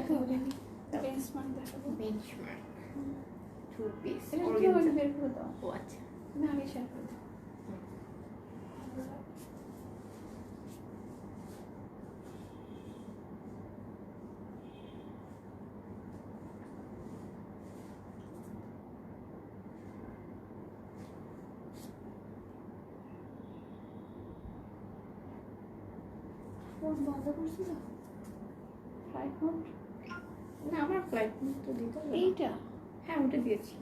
দেখো বেঞ্চমার্ক দেখাবো। Benchmark 2 piece এটা কি অর্গানজা। বের করে দাও। ও আচ্ছা, না আগে শেয়ার করে দাও। ফোন বন্ধ করছি না, ফ্লাইট মোড। না আমার ফ্লাইট মোড তো দিতে হবে। এইটা হ্যাঁ ওটা দিয়েছি।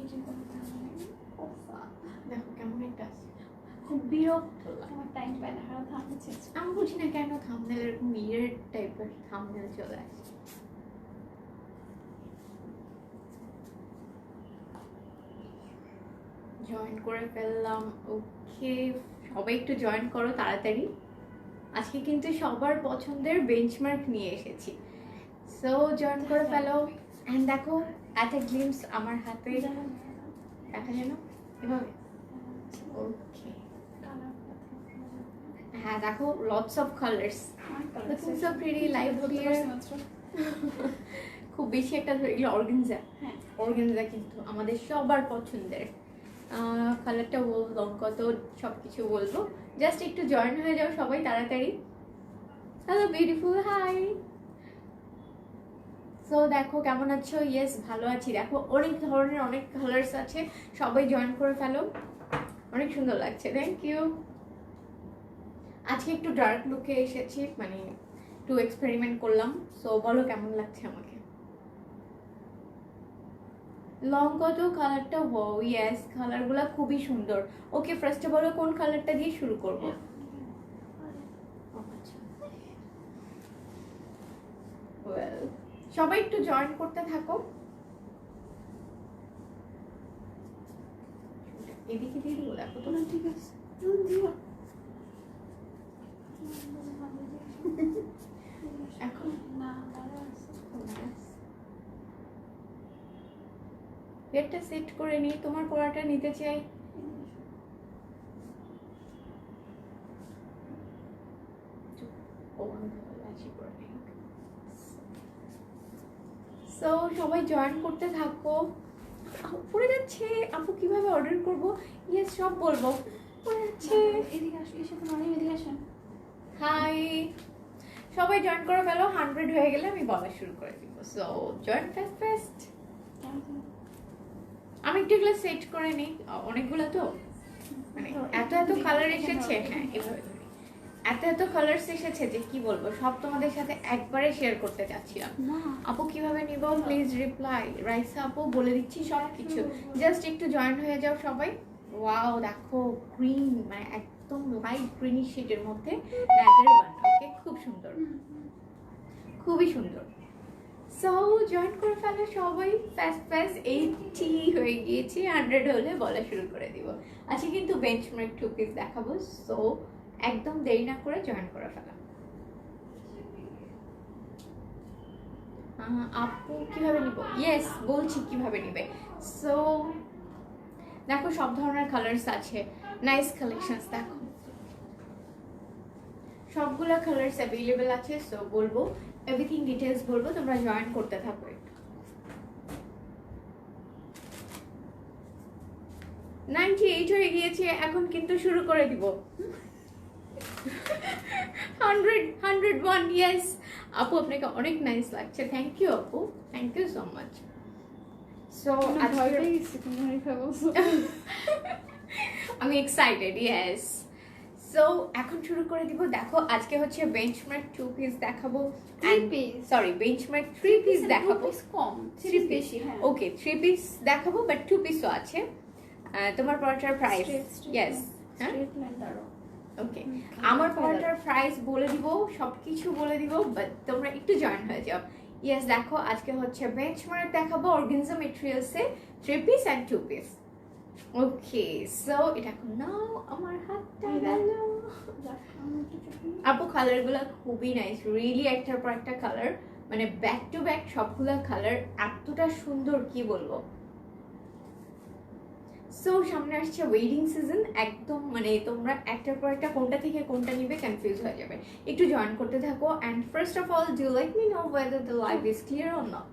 এই যে কথা ওফা দেখো কেমন একটা আছে। খুব বিরক্ত লাগে, আমার টাইম পাই না, কারণ থামতে চেয়েছি। আমি বুঝি না কেন থাম্বনেল এরকম উইয়ার্ড টাইপের থাম্বনেল চলে আসে। জয়েন করে ফেললাম। ওকে সবাই একটু জয়েন করো তাড়াতাড়ি। আজকে কিন্তু সবার পছন্দের বেঞ্চমার্ক নিয়ে এসেছি, সো জয়েন করে ফেলো। অ্যান্ড দেখো অ্যাট এ গ্লিমস আমার হাতে দেখা যেন এভাবে। ওকে হ্যাঁ দেখো lots of colours, looking so pretty live here. খুব বেশি একটা এগুলো অর্গানজা। হ্যাঁ অর্গানজা কিন্তু আমাদের সবার পছন্দের। কালারটা বলবো, কত সব কিছু বলবো, জাস্ট একটু জয়েন হয়ে যাও সবাই তাড়াতাড়ি। Hello beautiful, high. সো দেখো কেমন আছো? ইয়েস ভালো আছি। দেখো অনেক ধরনের অনেক কালার্স আছে, সবাই জয়েন করে ফেলো। অনেক সুন্দর লাগছে, থ্যাংক ইউ। আজকে একটু ডার্ক লুকে এসেছি, মানে একটু এক্সপেরিমেন্ট করলাম। সো বলো কেমন লাগছে আমাকে। লং কত কালারটা, ও ইয়েস কালারগুলো খুবই সুন্দর। ওকে ফার্স্টে বলো কোন কালারটা দিয়ে শুরু করব। ওয়েল সবাই একটু জয়েন করতে থাকো। এদিকে দিয়ে দিবো, দেখো তো। ঠিক আছে দিও এখন না ভালো আছে। হেডটা সেট করে নিই, তোমার পড়াটা নিতে চাই। সো সবাই জয়েন করতে থাকো। পড়ে যাচ্ছে আপু, কিভাবে অর্ডার করব? ইয়েস সব বলবো। পড়ে যাচ্ছে। এদিকে আসো, এসে তো অনেক এদিকে আসেন। হাই সবাই জয়েন করে ফেলো, 100 হয়ে গেলে আমি বলা শুরু করে দিব। So join fast fast. আমি একটু এগুলো সেট করে নিই, অনেকগুলো তো, মানে এত এত কালার এসেছে। হ্যাঁ এভাবে ধরি। এত এত কালার্স এসেছে যে কি বলবো, সব তোমাদের সাথে একবারে শেয়ার করতে চাচ্ছিলাম। না আপু কিভাবে নিব প্লিজ রিপ্লাই। রাইসা আপু বলে দিচ্ছি সব কিছু, জাস্ট একটু জয়েন হয়ে যাও সবাই। ওয়াও দেখো গ্রিন, মানে একদম লাইট গ্রিনি শেডের মধ্যে লেদার ওয়ান। ওকে খুব সুন্দর, খুবই সুন্দর। সো জয়েন করে ফেলো সবাই ফাস্ট ফাস্ট। 80 হয়ে গিয়েছে, 100 হলে বলা শুরু করে দিব। আজকে কিন্তু বেঞ্চমার্ক 2 পিস দেখাবো, সো একদম দেরি না করে জয়েন করে ফেলা। আপু কিভাবে নিব? ইয়েস বলছি কিভাবে নিবে। সো দেখো সব ধরনের কালার্স আছে, নাইস কালেকশনস। দেখো সবগুলো কালার্স অ্যাভেলেবেল আছে। সো বলবো এভরিথিং ডিটেলস বলবো, তোমরা জয়েন করতে থাকো। 98 হয়ে গিয়েছে, এখন কিন্তু শুরু করে দিব। 101 ইয়েস আপু, আপনাকে অনেক নাইস লাগছে। থ্যাংক ইউ আপু, thank you so much. So ভয় পেয়ে গেছি তুমি অনেক বলছো। আমি এক্সাইটেড, ইয়েস। সো এখন শুরু করে দিব। দেখো আজকে হচ্ছে বেঞ্চমার্ক 2 পিস দেখাবো, সরি বেঞ্চমার্ক 3 পিস দেখাবো। কম 3 বেশি। হ্যাঁ ওকে 3 পিস দেখাবো, বাট 2 পিসও আছে। তোমার পড়াটার প্রাইস, ইয়েস হ্যাঁ ওকে, আমার পড়াটার প্রাইস বলে দিব, সবকিছু বলে দিব, বাট তোমরা একটু জয়েন হয়ে যাও। ইয়েস দেখো আজকে হচ্ছে বেঞ্চমার্ক দেখাবো অর্গানজা মেটেরিয়ালসে 3 piece and 2 piece. Okay so এটা এখন নাও আমার হাতটা গেল। আপু কালারগুলো খুবই নাইস, রিয়েলি একটার পর একটা কালার, মানে ব্যাক টু ব্যাক সবগুলা কালার এতটা সুন্দর কি বলবো। সো সামনে আসছে ওয়েডিং সিজন, একদম মানে তোমরা একটার পর একটা কোনটা থেকে কোনটা নিবে কনফিউজ হয়ে যাবে। একটু জয়েন করতে থাকো and first of all do let me know whether the live is clear or not.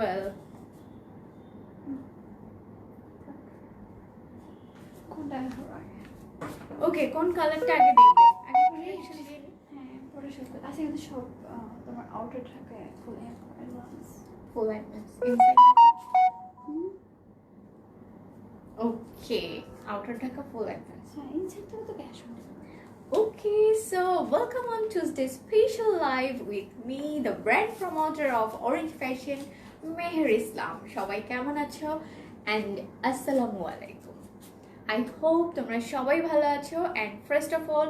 Well, কোনটা হবে আগে? ওকে কোন কালারটা আগে দেখবে? আগে reaction দিয়ে নি। হ্যাঁ পরে শুরু করি। আজকে কিন্তু সব তোমার আউটার থাকে ফুল অ্যাডভান্স। Full advance inside. ওকে আউটার ঢাকা ফুল অ্যাডভান্স। হ্যাঁ ইনসাইড থেকে তো ক্যাশ হবে। Okay, so welcome on Tuesday's special live with me, the brand promoter of Orange Fashion, Meher Islam. সবাই কেমন আছো? And আসসালামু আলাইকুম। I hope তোমরা সবাই ভালো আছো and first of all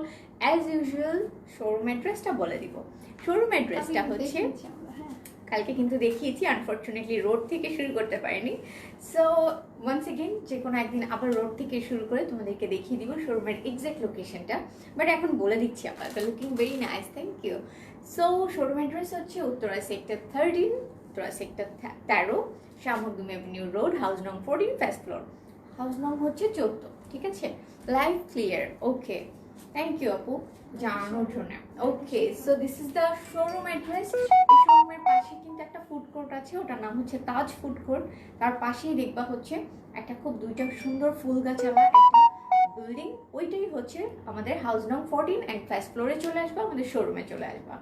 as usual showroom অ্যাড্রেসটা বলে দিব। শোরুম অ্যাড্রেসটা হচ্ছে কালকে কিন্তু দেখিয়েছি, আনফর্চুনেটলি রোড থেকে শুরু করতে পারিনি। সো ওয়ান্স এগেন যে কোনো একদিন আবার রোড থেকে শুরু করে তোমাদেরকে দেখিয়ে দিব শোরুমের এক্সাক্ট লোকেশনটা, বাট এখন বলে দিচ্ছি আপনাকে। Looking very nice, thank you. So showroom address হচ্ছে উত্তরা সেক্টর 13, উত্তরা সেক্টর 13, শামুকদুম এভিনিউ রোড, হাউস নং 14, ফার্স্ট ফ্লোর। হাউস নং হচ্ছে 14, ঠিক আছে? Live clear, okay thank you আপু জানানোর জন্য। Okay so this is the showroom address. এই শোরুমের পাশে কিন্তু একটা ফুড কোর্ট আছে, ওটার নাম হচ্ছে তাজ ফুড কোর্ট। তার পাশেই দেখবা হচ্ছে একটা খুব দুইটা সুন্দর ফুল গাছালা একটা বিল্ডিং, ওইটাই হচ্ছে আমাদের হাউস নং 14 অ্যান্ড ফার্স্ট ফ্লোরে চলে আসবা, আমাদের শোরুমে চলে আসবা।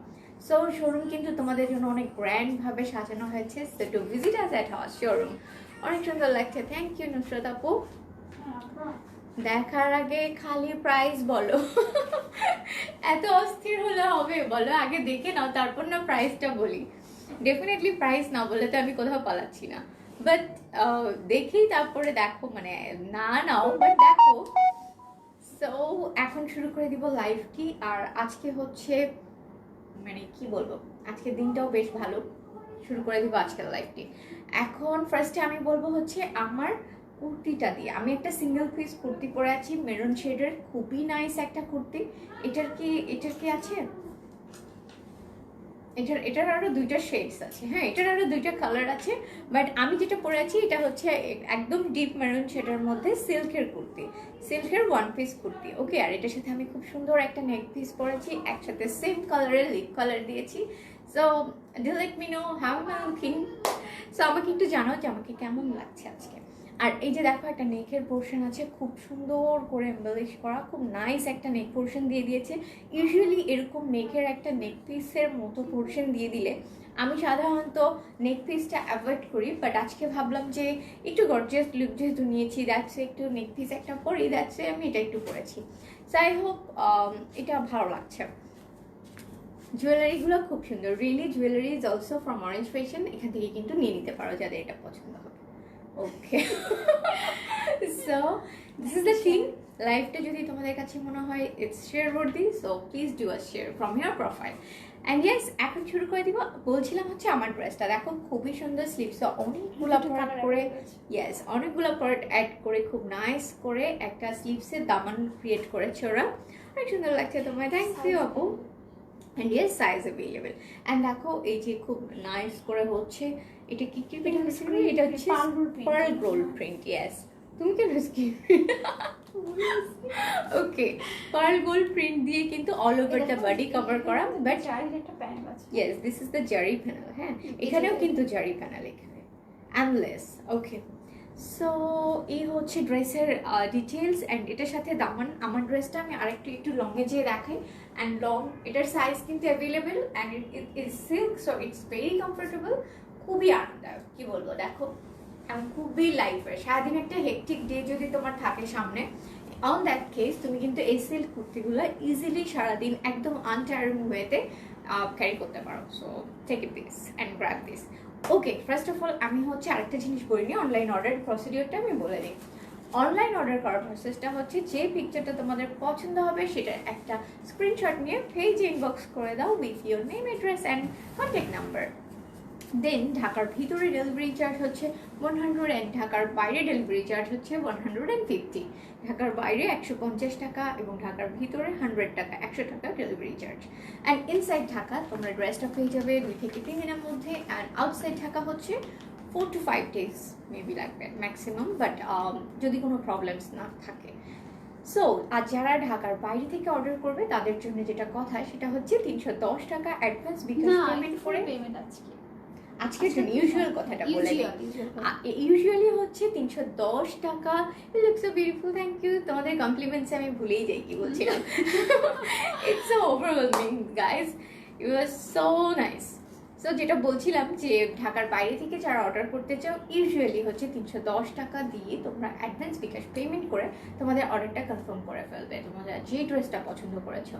সো শোরুম কিন্তু তোমাদের জন্য অনেক গ্র্যান্ড ভাবে সাজানো হয়েছে। So to visit us at our showroom. অনেক সুন্দর লাগছে, থ্যাংক ইউ নুসরাত আপু। দেখার আগে খালি প্রাইস বলো। এত অস্থির হলে হবে? বলো আগে দেখে নাও তারপর না প্রাইসটা বলি। ডেফিনেটলি প্রাইস না বলে তো আমি কোথাও পালাচ্ছি না, বাট দেখেই তারপরে দেখো, মানে না নাও বাট দেখো। সো এখন শুরু করে দিব লাইভটি। আর আজকে হচ্ছে মানে কি বলবো, আজকের দিনটাও বেশ ভালো। শুরু করে দিব আজকের লাইভটি। এখন ফার্স্টে আমি বলবো হচ্ছে আমার কুর্তিটা দিয়ে। আমি একটা সিঙ্গেল পিস কুর্তি পরে আছি মেরুন শেডের, খুবই নাইস একটা কুর্তি। এটার কি আছে, এটার আরো দুইটা শেডস আছে, হ্যাঁ এটার আরো দুইটা কালার আছে, বাট আমি যেটা পরে আছি এটা হচ্ছে একদম ডিপ মেরুন শেডের মধ্যে সিল্কের কুর্তি, সিল্কের ওয়ান পিস কুর্তি। ওকে আর এটার সাথে আমি খুব সুন্দর একটা নেক পিস পরেছি, একসাথে সেম কালারের লিপ কালার দিয়েছি। So do let me know how I am looking. So আমাকে একটু জানাও যে আমাকে কেমন লাগছে আজকে। আর এই যে দেখো একটা নেকের পোর্শন আছে, খুব সুন্দর করে এমবেলিশ করা, খুব নাইস একটা নেক পোর্শন দিয়ে দিয়েছে। ইউজুয়ালি এরকম নেকের একটা নেক পিসের মতো পোর্শন দিয়ে দিলে আমি সাধারণত নেক পিসটা অ্যাভয়েড করি, বাট আজকে ভাবলাম যে একটু গর্জিয়াস লুক যেহেতু নিয়েছি, দ্যাটসে একটু নেক পিস একটা পরি, দ্যাটসে আমি এটা একটু পরেছি। সো আই হোপ এটা ভালো লাগছে। জুয়েলারিগুলো খুব সুন্দর, really jewellery is also from orange fashion, এখান থেকে কিন্তু নিয়ে নিতে পারো যাদের এটা পছন্দ হবে। ওকে so this is the thing. লাইফটা যদি তোমাদের কাছে মনে হয় it's share worthy, so please do a share from your profile. And yes এখন শুরু করে দিব। বলছিলাম হচ্ছে আমার ড্রেসটা দেখো খুবই সুন্দর, স্লিভসে অনেকগুলো পার্ট করে, ইয়েস অনেকগুলো পার্ট অ্যাড করে খুব নাইস করে একটা স্লিভসের দামান ক্রিয়েট করেছে ওরা, অনেক সুন্দর লাগছে তোমায়, থ্যাংক ইউ আপু। And yes size available. And দেখো এই যে খুব নাইস করে হচ্ছে, এটা কি কি প্রিন্ট হচ্ছে, এটা হচ্ছে পার্ল গোল্ড প্রিন্ট। ইয়েস তুমি কেন ওকে পার্ল গোল্ড প্রিন্ট দিয়ে কিন্তু all over the body cover করা, বাট একটা প্যানেল আছে। ইয়েস দিস ইজ দ্য জারি প্যানেল। হ্যাঁ এখানেও কিন্তু জারি প্যানেল এখানে অ্যান্ডলেস। ওকে সো এই হচ্ছে ড্রেসের ডিটেলস অ্যান্ড এটার সাথে দামান। আমার ড্রেসটা আমি আরেকটু একটু লংয়ে যেয়ে দেখাই। অ্যান্ড লং এটার সাইজ কিন্তু available and it is silk, so it's very comfortable, খুবই আরামদায়ক। কি বলবো দেখো এবং খুবই লাইফের। সারাদিন একটা হেকটিক ডে যদি তোমার থাকে সামনে, অন দ্যাট কেস তুমি কিন্তু এই সিল্ক কুর্তিগুলো ইজিলি সারাদিন একদম আনটায়ারিং ওয়েতে ক্যারি করতে পারো। So take it this and grab this. Okay, first of all আমি হচ্ছে আরেকটা জিনিস বলিনি, অনলাইন অর্ডার প্রসিডিওরটা আমি বলে দিই। অনলাইন অর্ডার করার প্রসেসটা হচ্ছে, যে পিকচারটা তোমাদের পছন্দ হবে সেটা একটা স্ক্রিনশট নিয়ে পেজে ইনবক্স করে দাও with your name, address and contact number. Then ঢাকার ভিতরে ডেলিভারি চার্জ হচ্ছে 100 অ্যান্ড ঢাকার বাইরে ডেলিভারি চার্জ হচ্ছে 150। ঢাকার বাইরে 150 টাকা এবং ঢাকার ভিতরে 100 টাকা, 100 টাকা delivery charge. And inside Dhaka তোমরা ড্রেসটা পেয়ে যাবে 2 থেকে 3 দিনের মধ্যে। অ্যান্ড আউটসাইড ঢাকা হচ্ছে 4 to 5 days মেবি লাগবে ম্যাক্সিমাম, বাট যদি কোনো প্রবলেমস না থাকে। সো আর যারা ঢাকার বাইরে থেকে অর্ডার করবে তাদের জন্য যেটা কথা সেটা হচ্ছে 310 টাকা অ্যাডভান্স বিকাশ পেমেন্ট করে। পেমেন্ট আজকের জন্য ইউজুয়াল কথাটা বলে দিই, ইউজুয়ালি হচ্ছে 310 টাকা। You look so beautiful, thank you. তোমাদের কমপ্লিমেন্টস আমি ভুলেই যাই কি বলছিলাম। It's so overwhelming guys, you are so nice. So যেটা বলছিলাম যে ঢাকার বাইরে থেকে যারা অর্ডার করতে চাও ইউজুয়ালি হচ্ছে 310 টাকা দিয়ে তোমরা অ্যাডভান্স বিকাশ পেমেন্ট করে তোমাদের অর্ডারটা কনফার্ম করে ফেলবে, তোমরা যে ড্রেসটা পছন্দ করেছো।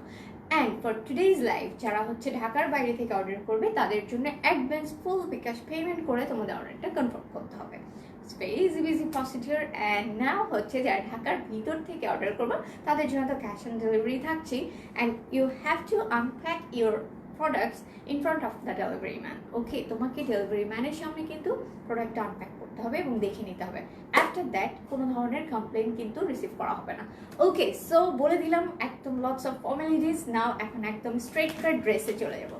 অ্যান্ড ফর টুডেজ লাইফ যারা হচ্ছে ঢাকার বাইরে থেকে অর্ডার করবে তাদের জন্য অ্যাডভান্স ফুল বিকাশ পেমেন্ট করে তোমাদের অর্ডারটা কনফার্ম করতে হবে। It's very easy procedure. And now হচ্ছে যারা ঢাকার ভিতর থেকে অর্ডার করবে তাদের জন্য তো ক্যাশ অন ডেলিভারি থাকছেই। And you have to unpack your products in front of the delivery man. Okay, তোমাকে ডেলিভারি ম্যানের সামনে কিন্তু প্রোডাক্টটা আনপ্যাক করতে হবে এবং দেখে নিতে হবে। আফটার দ্যাট কোনো ধরনের কমপ্লেন কিন্তু রিসিভ করা হবে না। ওকে, সো বলে দিলাম একদম লটস অফ ফর্মালিটিস। নাও এখন একদম স্ট্রেট কাট ড্রেসে চলে যাব।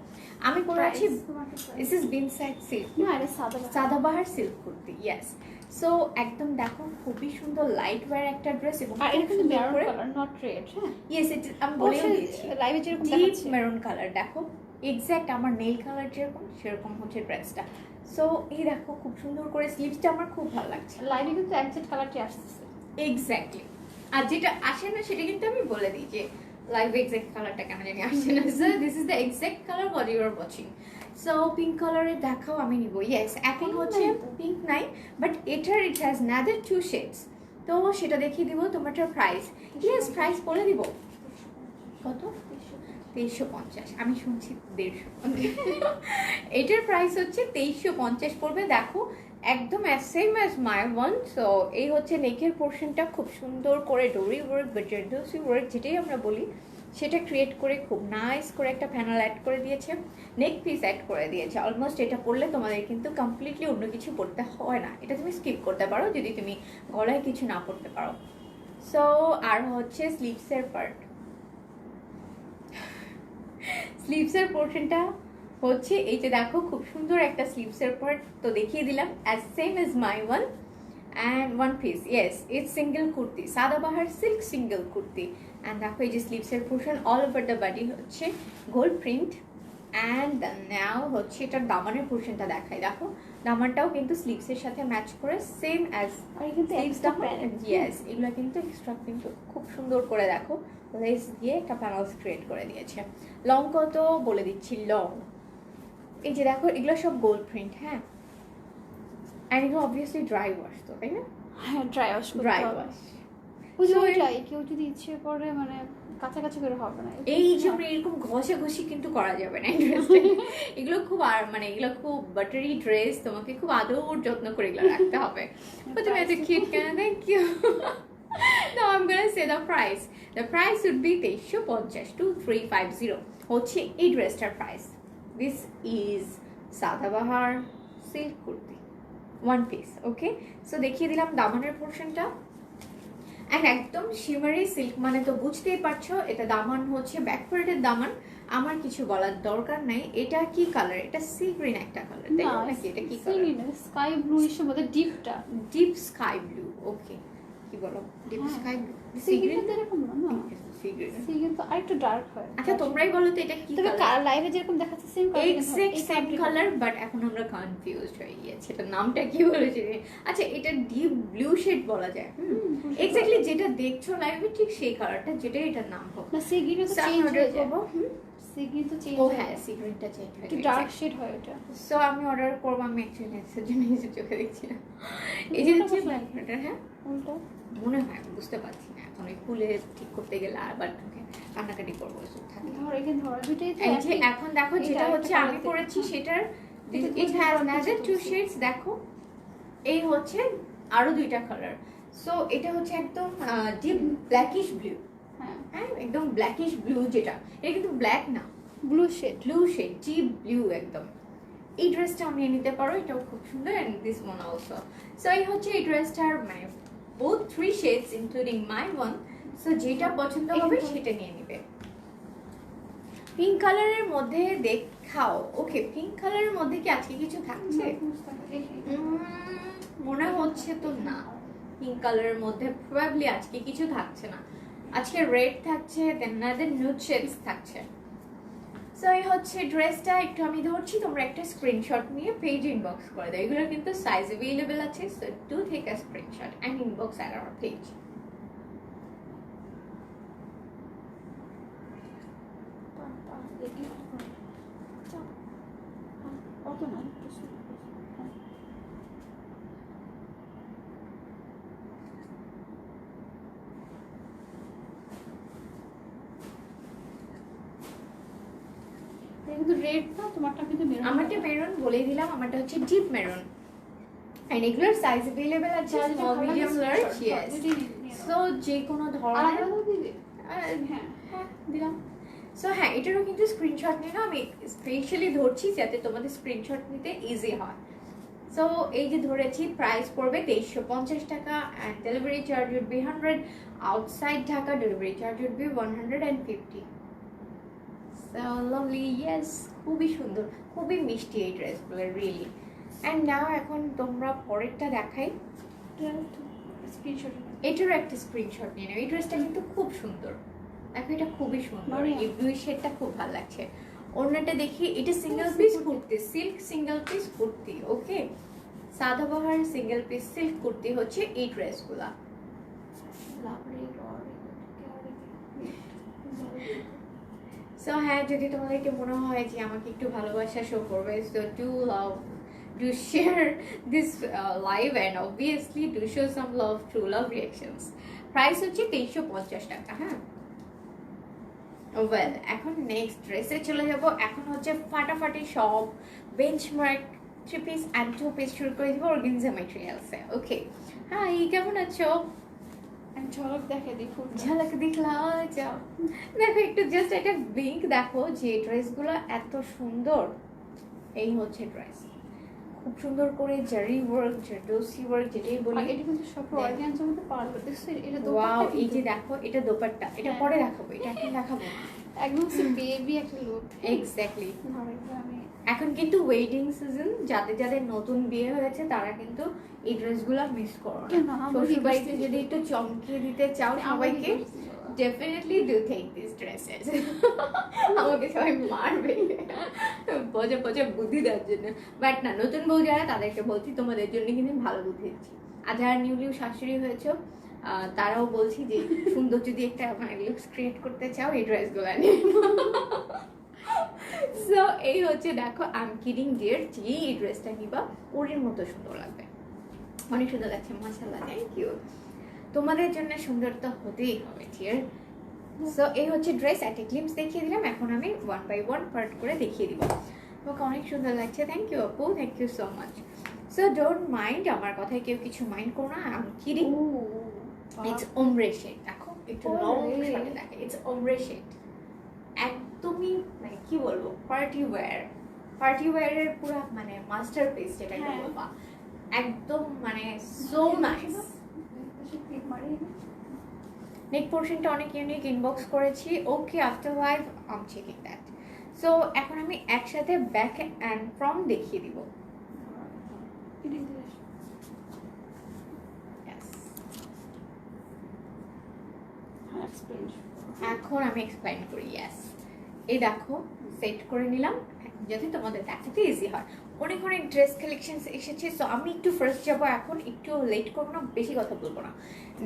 আমি পরে আছি, this is bin side silk, না এটা Sadabahar silk kurti. Yes, so একদম দেখো খুবই সুন্দর লাইট ওয়্যার একটা ড্রেস এবং আর এটা কিন্তু মেরুন কালার, নট রেড। হ্যাঁ ইয়েস, এটা আমি বলে দিয়েছি লাইভে যেরকম ডিপ দেখাচ্ছে মেরুন কালার। দেখো এক্স্যাক্ট আমার নেল কালার যেরকম সেরকম হচ্ছে ড্রেসটা। সো এই দেখো খুব সুন্দর করে স্লিভসটা, আমার খুব ভালো লাগছে। লাইভে কিন্তু এক্সাক্ট কালারটি আসছে এক্স্যাক্টলি, আর যেটা আসে না সেটা কিন্তু আমি বলে দিই যে লাইভে এক্স্যাক্ট কালারটা কেন জানি আসে না। So this is the exact colour what you are watching. So pink কালারের দেখাও আমি নিব। ইয়েস, এখন হচ্ছে পিঙ্ক নাই, বাট এটার ইট হ্যাজ নাদার 2 শেডস। তো সেটা দেখিয়ে দিব। তোমারটার প্রাইস, ইয়েস প্রাইস বলে দিব। কত? 2350। আমি শুনছি 150। এটার প্রাইস হচ্ছে 2350 পড়বে। দেখো একদম same as my one. So এই হচ্ছে নেকের পোর্শনটা খুব সুন্দর করে ডোরি ওয়ার্ক বা জেরদোসি ওয়ার্ক যেটাই আমরা বলি সেটা ক্রিয়েট করে খুব নাইস করে একটা প্যানেল অ্যাড করে দিয়েছে, নেক পিস অ্যাড করে দিয়েছে। অলমোস্ট এটা পরলে তোমাদের কিন্তু কমপ্লিটলি অন্য কিছু পরতে হয় না, এটা তুমি স্কিপ করতে পারো যদি তুমি গলায় কিছু না পরতে পারো। সো আর হচ্ছে স্লিভসের পার্ট, স্লিভসের পোর্শনটা হচ্ছে এই যে দেখো খুব সুন্দর একটা স্লিভসের পার্ট। তো দেখিয়ে দিলাম as same as my one and one piece. Yes, it's single kurti, Sadabahar silk single kurti. And দেখো এই যে স্লিভসের portion all over the body হচ্ছে গোল্ড প্রিন্ট। অ্যান্ড নাও হচ্ছে এটার দামানের পোর্শনটা দেখাই। দেখো দামানটাও কিন্তু স্লিভসের সাথে ম্যাচ করে সেম অ্যাজ স্লিভস দামান। ইয়েস, এগুলো কিন্তু এক্সট্রা কিন্তু খুব সুন্দর করে দেখো লেস দিয়ে একটা প্যানেলস ক্রিয়েট করে দিয়েছে। লং কত বলে দিচ্ছি, লং এই যে দেখো এগুলো সব গোল্ড প্রিন্ট। হ্যাঁ, অ্যান্ড এগুলো অবভিয়াসলি ড্রাই ওয়াশ, তো তাই না? হ্যাঁ ড্রাই ওয়াশ, ড্রাই ওয়াশ। ওই যে ওইটাই কেউ যদি ইচ্ছে করে মানে কাছাকাছি করে হবে না। এই যে এরকম ঘষাঘষি কিন্তু করা যাবে না এগুলো খুব আর মানে এগুলো খুব বাটারি ড্রেস, তোমাকে খুব আদর যত্ন করে এগুলো রাখতে হবে। তুমি এত কিউট কেন? Thank you. No, I'm gonna say the price. The price would be 2350, 2350 হচ্ছে এই ড্রেসটার price. This is Sadabahar silk kurti, one piece. Okay, so দেখিয়ে দিলাম দামানের পোর্শনটা। অ্যান্ড একদম শিমারি সিল্ক মানে তো বুঝতেই পারছো এটা দামান হচ্ছে ব্যাক পার্টের দামান। আমার কিছু বলার দরকার নাই। এটা কি কালার? এটা সি গ্রিন একটা কালার, তাই না? নাকি এটা কি কালার? স্কাই ব্লু এর মধ্যে ডিপটা, ডিপ স্কাই ব্লু। ওকে, কি বলো deep sky blue? Sea green তো এরকম না, সি গ্রিন, সি গ্রিন তো আরেকটু ডার্ক হয়। আচ্ছা তোমরাই বলো তো এটা কি তবে কালার? লাইভে যেরকম দেখাচ্ছে same colour, exact same colour, but এখন আমরা কনফিউজড হয়ে গিয়েছি এটা নামটা কি বলেছে। আচ্ছা এটা ডিপ ব্লু শেড বলা যায়। এক্স্যাক্টলি যেটা দেখছো লাইভে ঠিক সেই কালারটা, যেটা এটার নাম হোক না। সি গ্রিন তো চেঞ্জ হয়ে যায়। সি গ্রিন তো চেঞ্জ ও হয়। হ্যাঁ, সি গ্রিনটা চেঞ্জ হয়ে একটু যায়, ডার্ক শেড হয় ওটা। সো আমি অর্ডার করব। আমি অ্যাকচুয়ালি নেক্সটের জন্য কিছু চোখে দেখছি না। এই যে হচ্ছে ব্ল্যাক কালার। হ্যাঁ উল্টো মনে হয়, বুঝতে পারছি না এখন, ওই খুলে ঠিক করতে গেলে আবার কান্নাকাটি করবো থাকে। ধর এখানে ধর দুটোই তো এই যে একই। এখন দেখো এটা যেটা একটা হচ্ছে আমি colour পরেছি হ্যাঁ। সেটার এটা ইট দুটো হ্যাজ colour নাজার টু করছি। শেডস। দেখো এই হচ্ছে আরো দুইটা কালার। সো এটা হচ্ছে একদম ডিপ ব্ল্যাকিশ ব্লু। হ্যাঁ হ্যাঁ একদম ব্ল্যাকিশ ব্লু, যেটা এটা কিন্তু ব্ল্যাক না, blue shade. Blue shade, deep blue একদম। এই ড্রেসটা আমি নিতে পারো, এটাও খুব সুন্দর। And this one also. So এই হচ্ছে এই ড্রেসটার মানে both 3 shades including my one. So যেটা পছন্দ হবে সেটা নিয়ে নিবে। পিঙ্ক কালারের মধ্যে দেখাও। ওকে, পিঙ্ক কালারের মধ্যে কি আজকে কিছু থাকছে? মনে হচ্ছে তো না। পিঙ্ক কালারের মধ্যে প্রবাবলি আজকে কিছু থাকছে না। আজকে রেড থাকছে, দেন নাদের নুড শেডস থাকছে। সো এই হচ্ছে ড্রেসটা। একটু আমি ধরছি, তোমরা একটা স্ক্রিনশট নিয়ে পেজ ইনবক্স করে দাও। এগুলো কিন্তু সাইজ অ্যাভেলেবল আছে। So do take a screenshot and inbox at our page. অত না কিন্তু রেড না, তোমারটা কিন্তু মেরুন। আমারটা মেরুন বলে দিলাম, আমারটা হচ্ছে ডিপ মেরুন। এন্ড এগুলোর সাইজ অ্যাভেলেবল আছে, small medium large. Yes. So যে কোনো ধরনের হ্যাঁ হ্যাঁ দিলাম। সো হ্যাঁ, এটারও কিন্তু স্ক্রিনশট নিয়ে আমি স্পেশালি ধরছি যাতে তোমাদের স্ক্রিনশট নিতে ইজি হয়। সো এই যে ধরেছি, প্রাইস পড়বে 2350 টাকা and delivery charge would be 100। Outside Dhaka delivery charge would be 150। So lovely. Yes, খুবই সুন্দর, খুবই মিষ্টি এই ড্রেসগুলো রিয়েলি। অ্যান্ড নাও এখন তোমরা পরেরটা দেখাই। স্ক্রিনশট। এটারও একটা স্ক্রিনশট নিয়ে নাও। এই ড্রেসটা কিন্তু খুব সুন্দর। দেখো এটা খুবই সুন্দর, এই ব্লু শেডটা খুব ভালো লাগছে। ওড়নাটা দেখি, এটা single piece kurti, silk single piece kurti. Okay, Sadabahar single piece silk kurti হচ্ছে এই ড্রেসগুলা। সো হ্যাঁ, যদি তোমাদেরকে মনে হয় যে আমাকে একটু ভালোবাসা শো করবে, so do love, do share this live and obviously do show some love through love reactions. Price হচ্ছে 2350 টাকা। হ্যাঁ, ওয়েল এখন নেক্সট ড্রেসে চলে যাব। এখন হচ্ছে ফাটাফাটি সব বেঞ্চমার্ক 3 পিস অ্যান্ড 2 পিস শুরু করে দিব অর্গানজা ম্যাটেরিয়ালসে। ওকে, হাই, কেমন আছো? ঝলক দেখে দেখো, ঝলক দিখলা যাও। দেখো একটু জাস্ট একটা ব্লিঙ্ক দেখো যে ড্রেসগুলো এত সুন্দর। এই হচ্ছে ড্রেস, খুব সুন্দর করে জারি ওয়ার্ক, জারদোসি ওয়ার্ক যেটাই বলি। এটা কিন্তু সব অর্গানজার মধ্যে পাওয়া যাবে। দেখছো এটা ওয়াও, দোপাট্টা। এই যে দেখো এটা দোপাট্টা, এটা পরে দেখাবো, এটা এখন দেখাবো। একদম বেবি একটা লুক। এক্স্যাক্টলি। আমি এখন কিন্তু ওয়েডিং সিজন, যাদের যাদের নতুন বিয়ে হয়েছে তারা কিন্তু এই ড্রেসগুলো মিস করো না। কেন? শ্বশুর বাড়িতে যদি একটু চমকিয়ে দিতে চাও সবাইকে, definitely do take this dresses. আমাকে সবাই মারবে পচা পচা বুদ্ধি দেওয়ার জন্য, বাট না, নতুন বউ যারা তাদেরকে বলছি তোমাদের জন্য কিন্তু ভালো বুদ্ধি দিচ্ছি। আর যারা নিউ শাশুড়ি হয়েছে তারাও বলছি যে সুন্দর যদি একটা মানে লুকস ক্রিয়েট করতে চাও এই ড্রেসগুলো নিয়ে। সো এই হচ্ছে দেখো, আই এম কিডিং ডিয়ার, যে এই ড্রেসটা নিবা ওরের মতো সুন্দর লাগবে, অনেক সুন্দর লাগছে। মাশাআল্লাহ, থ্যাংক ইউ। তোমাদের জন্য সুন্দর তো হতেই হবে ডিয়ার। সো এই হচ্ছে ড্রেস, একটা গ্লিম্পস দেখিয়ে দিলাম। এখন আমি 1 বাই 1 পার্ট করে দেখিয়ে দিব। তোমাকে অনেক সুন্দর লাগছে, থ্যাংক ইউ আপু, thank you so much. So don't mind, আমার কথায় কেউ কিছু মাইন্ড করো না, I am kidding. It's ombre shade, দেখো একটু লং শটে দেখে, ইটস ওমরে শেড। একদমই মানে কি বলবো, পার্টি ওয়্যারের পুরো মানে মাস্টারপিস যেটাকে বলবা, একদম মানে সো নাইস। নেক পোর্শনটা অনেক ইউনিক, ইনবক্স করেছি। Okay, after live I am checking that. So এখন আমি একসাথে ব্যাক অ্যান্ড ফ্রন্ট দেখিয়ে দিব। এখন আমি এক্সপ্লেইন করি। ইয়েস, এই দেখো সেট করে নিলাম যাতে তোমাদের দেখাতে ইজি হয়। অনেক অনেক ড্রেস কালেকশন এসেছে। সো আমি একটু ফার্স্ট যাব, এখন একটু লেট করবো না, বেশি কথা বলবো না।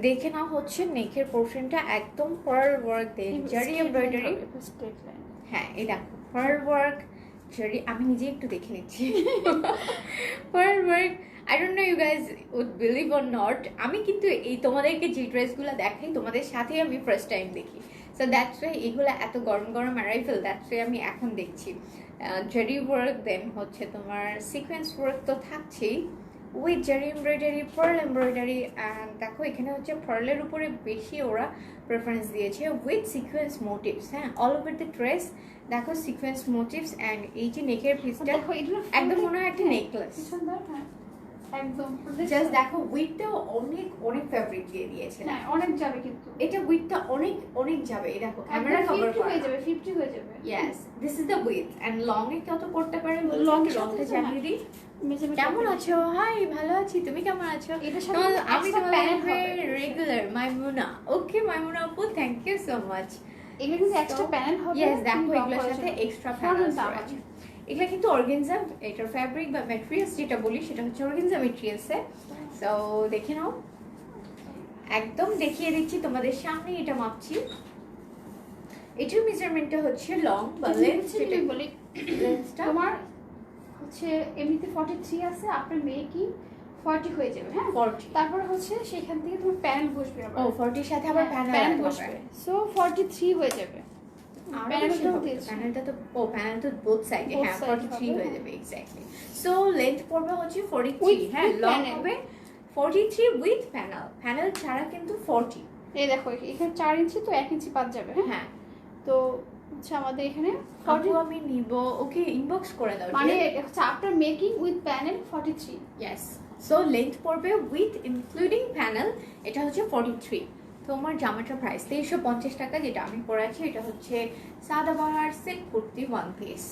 দেখে নাও হচ্ছে নেকের পোর্শনটা একদম পার্ল ওয়ার্ক দিয়ে জারি এমব্রয়ডারি। হ্যাঁ, এই দেখো পার্ল ওয়ার্ক জারি, আমি নিজে একটু দেখে নিচ্ছি। Pearl work, I don't know you guys would believe or not, আমি কিন্তু এই তোমাদেরকে যে ড্রেসগুলো দেখাই তোমাদের সাথে আমি ফার্স্ট টাইম দেখি। সো দ্যাটস ওয়াই এগুলো এত গরম গরম অ্যারাইভেল, দ্যাটস ওয়াই আমি এখন দেখছি। জারি ওয়ার্ক, দেন হচ্ছে তোমার সিকোয়েন্স ওয়ার্ক তো থাকছেই, উইথ জারি এমব্রয়ডারি, পার্ল এমব্রয়ডারি, অ্যান্ড দেখো এখানে হচ্ছে পার্লের উপরে বেশি ওরা প্রেফারেন্স দিয়েছে, উইথ সিকোয়েন্স মোটিভস। হ্যাঁ, অল ওভার দ্য ড্রেস দেখো সিকোয়েন্স মোটিভস, অ্যান্ড এই যে নেকের পিসটা একদম মনে হয় একটা নেকলেস। একদম জাস্ট দেখো উইথটাও অনেক অনেক ফ্যাব্রিক দিয়ে দিয়েছে, হ্যাঁ অনেক যাবে কিন্তু এটা উইথটা অনেক অনেক যাবে। এই দেখো ক্যামেরা কভার 50 হয়ে যাবে, 50 হয়ে যাবে। Yes, this is the with, and long এ কত করতে পারে Long লং সাথে টা জানিয়ে দিই। কেমন আছো? হাই, ভালো আছি, তুমি কেমন আছো? এটার সাথে আমি extra তোমার panel হবে। রেগুলার মাইমুনা। ওকে মাইমুনা আপু, থ্যাংক ইউ সো মাচ। এগুলো কিন্তু এক্সট্রা প্যানেল হবে। ইয়েস, দেখো এগুলোর সাথে এক্সট্রা প্যানেলস আছে। এগুলা কিন্তু অর্গানজা, এটার ফ্যাব্রিক বা ম্যাটেরিয়ালস যেটা বলি সেটা হচ্ছে অর্গানজা ম্যাটেরিয়ালসে। সো দেখে নাও, একদম দেখিয়ে দিচ্ছি তোমাদের সামনে, এটা মাপছি। এটার মেজারমেন্টটা হচ্ছে লং বা লেন্থ, সেটা বলি লেন্থটা তোমার হচ্ছে এমনিতে 43 আছে, আপনার মেকিং 40 হয়ে যাবে। হ্যাঁ 40, তারপর হচ্ছে সেখান থেকে তোমার প্যানেল বসবে আবার। ও 40 সাথে আবার প্যানেল বসবে, সো 43 হয়ে যাবে। প্যানেলটা তো ও প্যানেল তো বোথ সাইডে, হ্যাঁ 43 হয়ে যাবে এক্স্যাক্টলি। সো লেন্থ পড়বে হচ্ছে 43, হ্যাঁ লং হবে 43 উইথ প্যানেল, প্যানেল ছাড়া কিন্তু 40। এই দেখো এখানে 4 ইঞ্চি তো 1 ইঞ্চি বাদ যাবে। হ্যাঁ, তো হচ্ছে আমাদের এখানে 40 আমি নিব। ওকে, ইনবক্স করে দাও, মানে হচ্ছে after making with panel 43। Yes, so length পড়বে উইথ ইনক্লুডিং প্যানেল, এটা হচ্ছে 43। তোমার জামাটার প্রাইস 2350 টাকা, যেটা আমি পরেছি এটা হচ্ছে Sadabahar silk kurti one piece.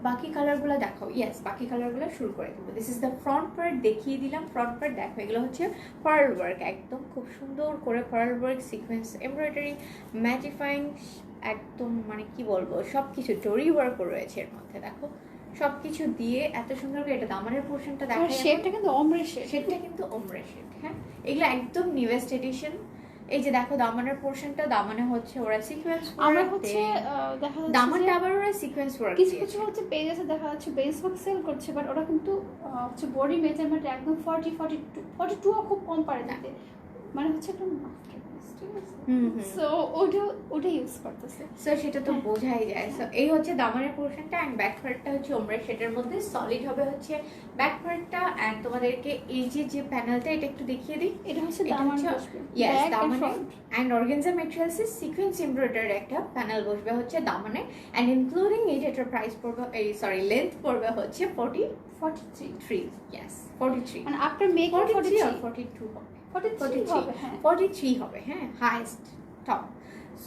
বাকি কালারগুলো দেখাও। ইয়েস, বাকি কালারগুলো শুরু করে দেবো। This is the front part, দেখিয়ে দিলাম ফ্রন্ট পার্ট। দেখো এগুলো হচ্ছে পার্ল ওয়ার্ক, একদম খুব সুন্দর করে pearl work, sequence embroidery, mattifying, একদম মানে কি বলবো, সব কিছু জরি ওয়ার্কও রয়েছে এর মধ্যে। দেখো সব কিছু দিয়ে এত সুন্দর করে, এটা দামানের পোর্শনটা দেখা, শেপটা কিন্তু ওমরে শেপ, শেপটা কিন্তু ওমরে শেপ। হ্যাঁ, এগুলো একদম নিউয়েস্ট এডিশন। এই যে দেখো দামানের পোর্শনটা, দামানে হচ্ছে ওরা সিকোয়েন্স আমরা হচ্ছে দেখা যাচ্ছে দামানটা আবার ওরা সিকোয়েন্স ওয়ার্ক কিছু কিছু হচ্ছে পেজ আছে দেখা যাচ্ছে বেস ওয়ার্ক সেল করছে, বাট ওরা কিন্তু হচ্ছে বডি মেজারমেন্ট একদম 40 42 খুব কম পারে দিতে, মানে হচ্ছে একদম মাস্টারপিস, ঠিক আছে। সো ওটা ইউজ করতেছে, সো সেটা তো বোঝাই যায়। সো এই হচ্ছে দামানের পোর্শনটা, এন্ড ব্যাক পার্টটা হচ্ছে ওমরা শেডের মধ্যে সলিড হবে হচ্ছে ব্যাক পার্টটা। এন্ড তোমাদেরকে এই যে প্যানেলটা, এটা একটু দেখিয়ে দিই। এটা হচ্ছে দামান বসবে, ইয়েস দামানে, এন্ড অর্গানজা ম্যাটেরিয়ালসের সিকোয়েন্স এমব্রয়ডারি একটা প্যানেল বসবে হচ্ছে দামানে, এন্ড ইনক্লুডিং এটার প্রাইস পড়বে, এই সরি লেন্থ পড়বে হচ্ছে 43। ইয়েস 43, মানে আফটার মেকিং 43 আর 42 হবে, 43 হবে, হ্যাঁ হাইয়েস্ট টপ।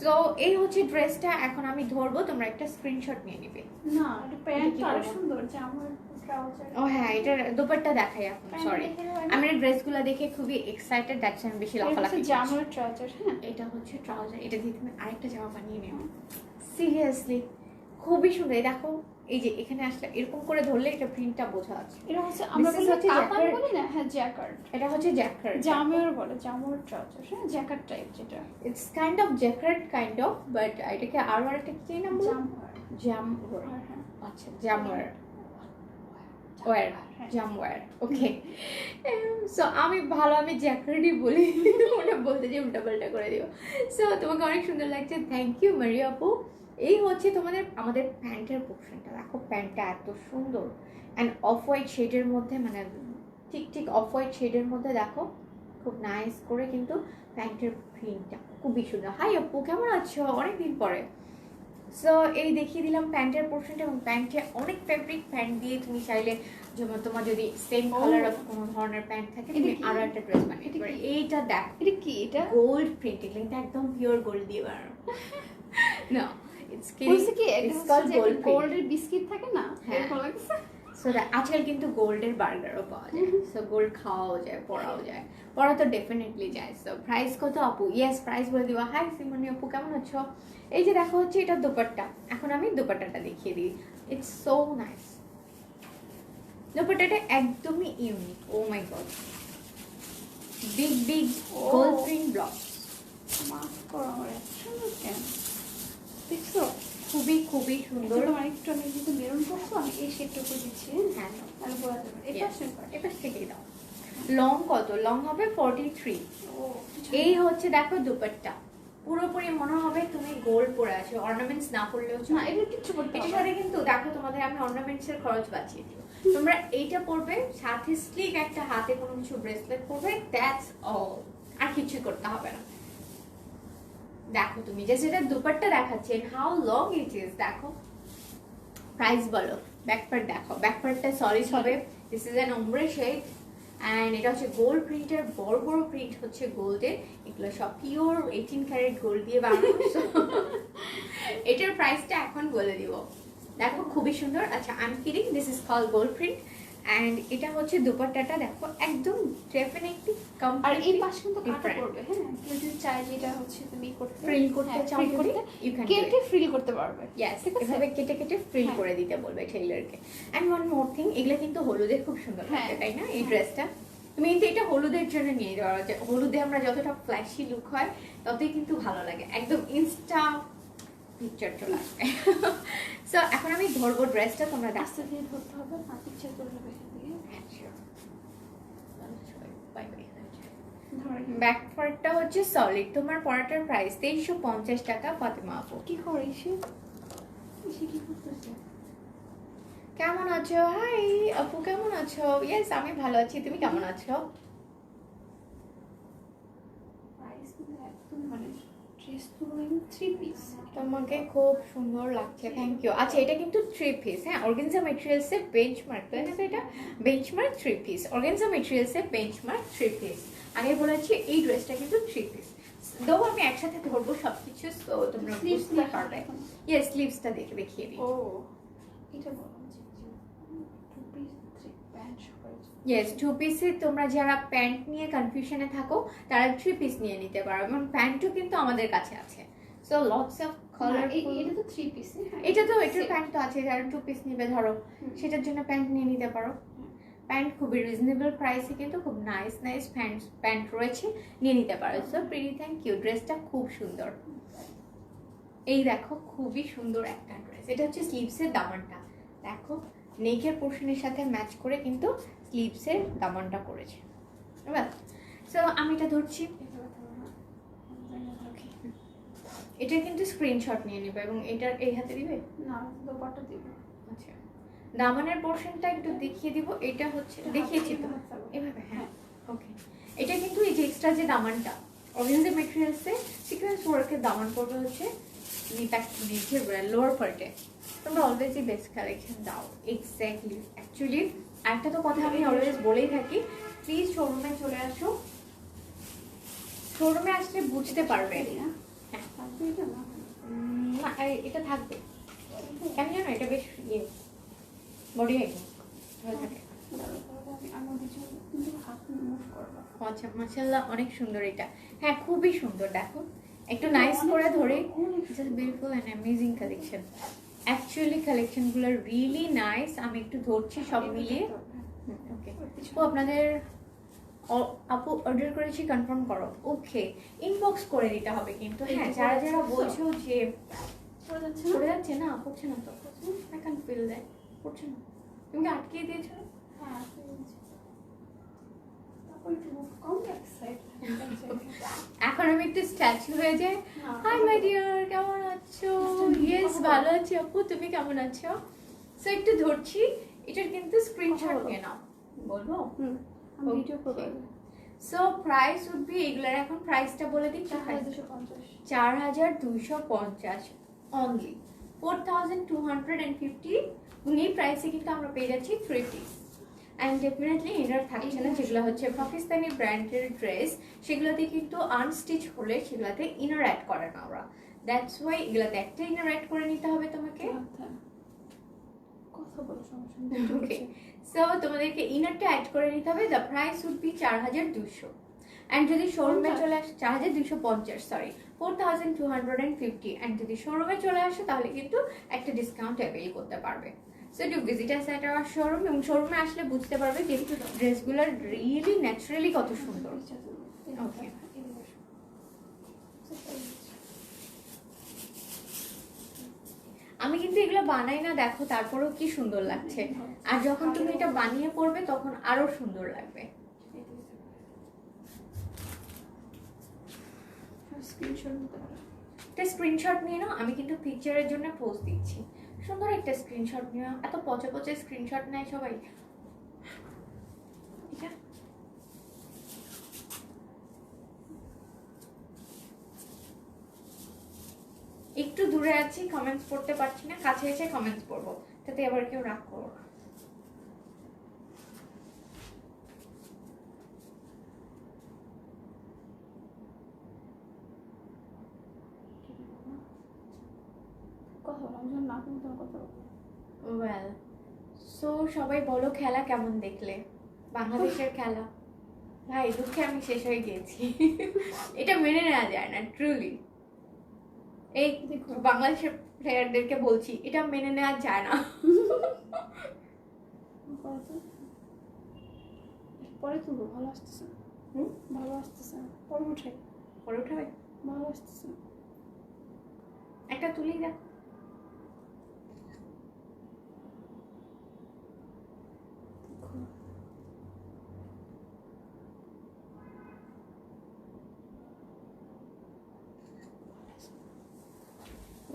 সো এই হচ্ছে ড্রেসটা। এখন আমি ধরবো, তোমরা একটা স্ক্রিনশট নিয়ে নিবে। না এটা প্যান্টটা আরো সুন্দর, জামার ট্রাউজার। ও হ্যাঁ, এটার দোপাট্টা দেখাই এখন, সরি আমি ড্রেসগুলো দেখে খুবই এক্সাইটেড, দ্যাটস আমি বেশি লাফালাফি। জামার ট্রাউজার, হ্যাঁ এটা হচ্ছে ট্রাউজার, এটা দিয়ে তুমি আরেকটা জামা বানিয়ে নেও, সিরিয়াসলি খুবই সুন্দর। দেখো এই যে এখানে আসলে এরকম করে ধরলে এটা প্রিন্টটা বোঝা যাচ্ছে। এটা হচ্ছে আমরা কাতান বলি না, হ্যাঁ জ্যাকার্ড, এটা হচ্ছে জ্যাকার্ড, জামার বলে জামার ট্রাউজার, হ্যাঁ জ্যাকার্ড টাইপ যেটা, it's kind of jacquard kind of, but এটাকে আরো আরেকটা কি নাম বলে, জামওয়ার। আচ্ছা জামওয়ার, ওয়ার, জামওয়ার, ওকে। সো আমি জ্যাকার্ডই বলি, ওটা বলতে যে উল্টাপাল্টা করে দিও। সো তোমাকে অনেক সুন্দর লাগছে, থ্যাংক ইউ মারিয়া আপু। এই হচ্ছে আমাদের প্যান্টের পোর্শনটা, দেখো প্যান্টটা এত সুন্দর, অ্যান্ড অফ হোয়াইট শেডের মধ্যে, মানে ঠিক অফ হোয়াইট শেডের মধ্যে দেখো খুব নাইস করে কিন্তু প্যান্টের প্রিন্টটা খুবই সুন্দর। হাই আপু, কেমন আছো? অনেকদিন পরে। সো এই দেখিয়ে দিলাম প্যান্টের পোর্শনটা, এবং প্যান্টে অনেক ফেব্রিক, প্যান্ট দিয়ে তুমি চাইলে যেমন তোমার যদি সেম কালার অফ কোনো ধরনের প্যান্ট থাকে, তুমি আরো একটা ড্রেস বানিয়ে দিতে পারো। এইটা দেখো, এটা কি, এটা গোল্ড প্রিন্টিং, এটা একদম পিওর গোল্ড দিয়ে বানানো না, ইটস কি ইটস কল্ড গোল্ডের বিস্কিট থাকে না, এরকম লাগছে। সো আজকাল কিন্তু গোল্ডের বার্গারও পাওয়া যায়, সো গোল্ড খাওয়াও যায়, পরাও যায়, পরা তো ডেফিনেটলি যায়। সো প্রাইস কত আপু? ইয়েস প্রাইস বলে দিবা। হাই সিমনি আপু, কেমন আছো? এই যে দেখো হচ্ছে এটা দোপাট্টা, এখন আমি দোপাট্টাটা দেখিয়ে দিই। ইটস সো নাইস, দোপাট্টাটা একদমই unique. Oh my god, big gold print block, mask করা আমার সুন্দর, কেন দেখছো? খুবই সুন্দর। তোমার একটু আমি কিন্তু মেরুন করছো, আমি এই শেডটা করে দিচ্ছি, হ্যাঁ তাহলে বোঝা যাবে। এটা থেকেই দাও। লং কত? লং হবে 43। এই হচ্ছে দেখো দুপাট্টা পুরোপুরি মনে হবে তুমি গোল্ড পরে আছো, অর্নামেন্টস না পরলেও না চলে। এটা কিছু করতে এটার হবে সাথে কিন্তু দেখো তোমাদের আমি অর্নামেন্টস এর খরচ বাঁচিয়ে দিব। তোমরা এইটা পরবে, সাথে স্লিক একটা হাতে কোনো কিছু ব্রেসলেট পরবে, দ্যাটস অল, আর কিছু করতে হবে না। দেখো তুমি যে যেটা দুপাট্টা দেখাচ্ছে, হাউ লং ইট ইজ, দেখো প্রাইস বলো, ব্যাকপার্ট দেখো, ব্যাকপার্টটা সলিড হবে, this is an ombre shade and এটা হচ্ছে গোল্ড প্রিন্টের, বড় বড় প্রিন্ট হচ্ছে গোল্ডের, এগুলো সব পিওর 18 ক্যারেট গোল্ড দিয়ে বানানো। এটার প্রাইসটা এখন বলে দিব, দেখো খুবই সুন্দর। আচ্ছা I am kidding, this is call gold print and এটা হচ্ছে দুপাট্টাটা দেখো একদম ডেফিনেটলি কম। আর এই পাশে কিন্তু কাটা পড়বে, হ্যাঁ কেউ যদি চায় যে এটা হচ্ছে তুমি করতে ফ্রিল করতে চাও যদি ইউ ক্যান কেটে ফ্রিল করতে পারবে। ইয়েস, এভাবে কেটে কেটে ফ্রিল করে দিতে বলবে টেইলারকে। এন্ড ওয়ান মোর থিং, এগুলো কিন্তু হলুদে খুব সুন্দর লাগে, তাই না? এই ড্রেসটা তুমি কিন্তু এটা হলুদের জন্য নিয়ে যাওয়া, হলুদে আমরা যতটা ফ্ল্যাশি লুক হয় ততই কিন্তু ভালো লাগে, একদম ইনস্টা পিকচার চলে আসবে। সো এখন আমি ধরবো ড্রেসটা, তোমরা আস্তে ধীরে ধরতে হবে, না পিকচার চলে যাবে এখান থেকে। Bye bye. ধরে ব্যাক পার্টটা হচ্ছে সলিড, তোমার পরাটার প্রাইস 2350 টাকা ফাতেমা আপু। কি করে এসে এসে কি করতেছে? কেমন আছো? হাই আপু কেমন আছো? ইয়েস আমি ভালো আছি, তুমি কেমন আছো? প্রাইস কিন্তু একদম মানে ড্রেস পুরো 3 পিস। তোমাকে খুব সুন্দর লাগছে, থ্যাংক ইউ। আচ্ছা এটা কিন্তু 3 পিস, হ্যাঁ অর্গানজা ম্যাটেরিয়ালস এর বেঞ্চমার্ক, তাই না? এটা বেঞ্চমার্ক 3 পিস, অর্গানজা ম্যাটেরিয়ালস এর বেঞ্চমার্ক 3 পিস। আগে বলেছি এই ড্রেসটা কিন্তু 3 পিস, দো আমি একসাথে ধরবো সবকিছু, তো তোমরা বুঝতে পারবে। ইয়েস স্লিভসটা দেখিয়ে দিই। ও এটা বলো যে 2 পিস 3 প্যান্ট হয়েছে। ইয়েস 2 পিসে তোমরা যারা প্যান্ট নিয়ে কনফিউশনে থাকো তারা 3 পিস নিয়ে নিতে পারো, এবং প্যান্টও কিন্তু আমাদের কাছে আছে। সো লটস অফ কালার, এটা তো 3 পিস, হ্যাঁ এটা তো এটার প্যান্ট তো আছে, যারা 2 পিস নিবে ধরো সেটার জন্য প্যান্ট নিয়ে নিতে পারো। প্যান্ট খুবই রিজনেবল প্রাইসে কিন্তু খুব নাইস নাইস প্যান্ট রয়েছে, নিয়ে নিতে পারো। সো প্রিটি থ্যাংক ইউ, ড্রেসটা খুব সুন্দর। এই দেখো খুবই সুন্দর একটা ড্রেস, এটা হচ্ছে স্লিভসের দামানটা দেখো, নেকের পোর্শনের সাথে ম্যাচ করে কিন্তু স্লিভসের দামানটা করেছে। এবার সো আমি এটা ধরছি, এটা কিন্তু স্ক্রিনশট নিয়ে নেবে এবং এটার এই হাতে দিবে না দোপাট্টা দিব। আচ্ছা দামানের পোর্শনটা একটু দেখিয়ে দিব, এটা হচ্ছে দেখিয়েছি তো এভাবে, হ্যাঁ ওকে। এটা কিন্তু এই যে এক্সট্রা যে দামানটা অর্গানজা ম্যাটেরিয়ালসে সিকোয়েন্স ওয়ার্কের দামান পড়বে হচ্ছে নিচে লোয়ার পার্টে। তোমরা অলওয়েজই বেস্ট কালেকশন দাও, এক্স্যাক্টলি। অ্যাকচুয়ালি একটা তো কথা আমি অলওয়েজ বলেই থাকি, প্লিজ শোরুমে চলে আসো, শোরুমে আসলে বুঝতে পারবে। হ্যাঁ না এটা থাকবে কেন জানো, এটা বেশ ইয়ে বডি আইটেম ভালো থাকে। আচ্ছা মাশাআল্লাহ অনেক সুন্দর এটা, হ্যাঁ খুবই সুন্দর। দেখো একটু নাইস করে ধরে, just beautiful and amazing collection. Actually কালেকশনগুলো রিয়েলি নাইস। আমি একটু ধরছি সব মিলিয়ে। ওকে ও আপনাদের আপু অর্ডার করেছি কনফার্ম করো, ওকে ইনবক্স করে দিতে হবে কিন্তু। হ্যাঁ যারা যারা বলছো যে পড়ে যাচ্ছে না, পড়ছে না তো, আই ক্যান ফিল দ্যাট, পড়ছে না, তুমি কি আটকে দিয়েছো? এখন আমি একটু স্ট্যাচু হয়ে যাই। হাই মাই ডিয়ার কেমন আছো? ইয়েস ভালো আছি আপু, তুমি কেমন আছো? সো একটু ধরছি, এটার কিন্তু স্ক্রিনশট নিয়ে নাও, বলবো ভিডিও করব। সো প্রাইস উড বি, এগুলার এখন প্রাইসটা বলে দিচ্ছি, 4250 অনলি 4250। এই প্রাইসে কিন্তু আমরা পেয়ে যাচ্ছি 3 পিস। অ্যান্ড ডেফিনেটলি ইনার থাকছে না, যেগুলো হচ্ছে পাকিস্তানি ব্র্যান্ডের ড্রেস, সেগুলোতে কিন্তু আনস্টিচ হলে সেগুলোতে ইনার অ্যাড করে না ওরা, দ্যাটস ওয়াই এগুলোতে একটা ইনার অ্যাড করে নিতে হবে তোমাকে। কথা বলো ওকে সো তোমাদেরকে ইনারটা অ্যাড করে নিতে হবে। The price would be 4200। And যদি শোরুমে চলে আসে 4250, সরি 4250। অ্যান্ড যদি শোরুমে চলে আসো তাহলে কিন্তু একটা ডিসকাউন্ট অ্যাভেল করতে পারবে। So do visit us at hour showroom, এবং শোরুমে আসলে বুঝতে পারবে যে ড্রেসগুলো রিয়েলি ন্যাচারালি কত সুন্দর। ওকে আমি কিন্তু এগুলো বানাই না, দেখো তারপরেও কি সুন্দর লাগছে, আর যখন তুমি এটা বানিয়ে পড়বে তখন আরো সুন্দর লাগবে। স্ক্রিনশট নিতে পারো। একটা স্ক্রিনশট নিয়ে নাও, আমি কিন্তু পিকচারের জন্য পোস্ট দিচ্ছি। সুন্দর একটা স্ক্রিনশট নিও, এত পচে পচে স্ক্রিনশট নেয় সবাই। এটা একটু দূরে আছি, কমেন্টস পড়তে পারছি না, কাছে এসে কমেন্টস পড়বো, তাতে আবার কেউ রাগ করো না। কথা বলো, আমি যখন না করবো তখন কথা বলবো। ওয়েল, সো সবাই বলো খেলা কেমন দেখলে, বাংলাদেশের খেলা। ভাই দুঃখে আমি শেষ হয়ে গিয়েছি, এটা মেনে নেওয়া যায় না ট্রুলি। এই দেখো বাংলাদেশের প্লেয়ারদেরকে বলছি, এটা মেনে নেওয়া যায় না। পরে তুলবো, ভালো আসতেছে না। ভালো আসতেছে না, পরে উঠাই। পরে উঠাবে, ভালো আসতেছে না। একটা তুলেই দেখো।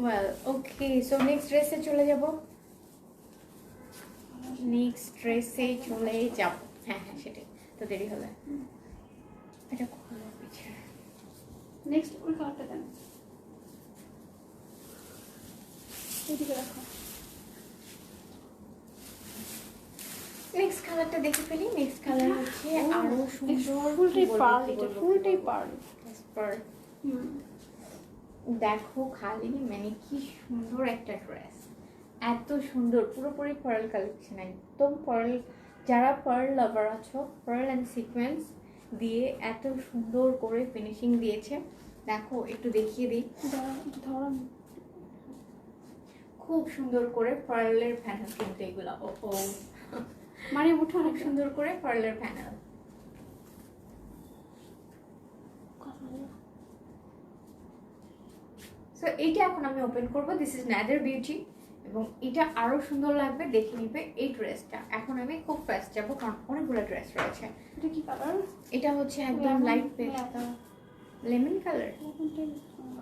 ওয়েল ওকে, সো নেক্সট ড্রেসে চলে যাব। নেক্সট ড্রেসে চলে যাব, হ্যাঁ হ্যাঁ সেটাই তো, দেরি হবে। এটা খুলো পিছে। নেক্সট ওই কালারটা দেন, এদিকে রাখো। নেক্সট কালারটা দেখে ফেলি। নেক্সট কালার হচ্ছে আরো সুন্দর, ফুলটাই পার্ল, এটা ফুলটাই পার্ল। দেখো খালি, মানে কি সুন্দর একটা ড্রেস, এত সুন্দর, পুরোপুরি পার্ল কালেকশন, একদম পার্ল। যারা পার্ল লাভার আছো, পার্ল অ্যান্ড সিকোয়েন্স দিয়ে এত সুন্দর করে ফিনিশিং দিয়েছে। দেখো একটু দেখিয়ে দিই, ধরুন খুব সুন্দর করে পার্লের প্যানেল কিন্তু এগুলো। ও মানে উঠে অনেক সুন্দর করে পার্লের প্যানেল। সো এইটা এখন আমি ওপেন করব। দিস ইজ নাদার বিউটি, এবং এটা আরো সুন্দর লাগবে, দেখে নিবে এই ড্রেসটা। এখন আমি খুব ফাস্ট যাব, কারণ অনেকগুলো ড্রেস রয়েছে। এটা কি কালার? এটা হচ্ছে একদম লাইট পেস্তা লেমন কালার।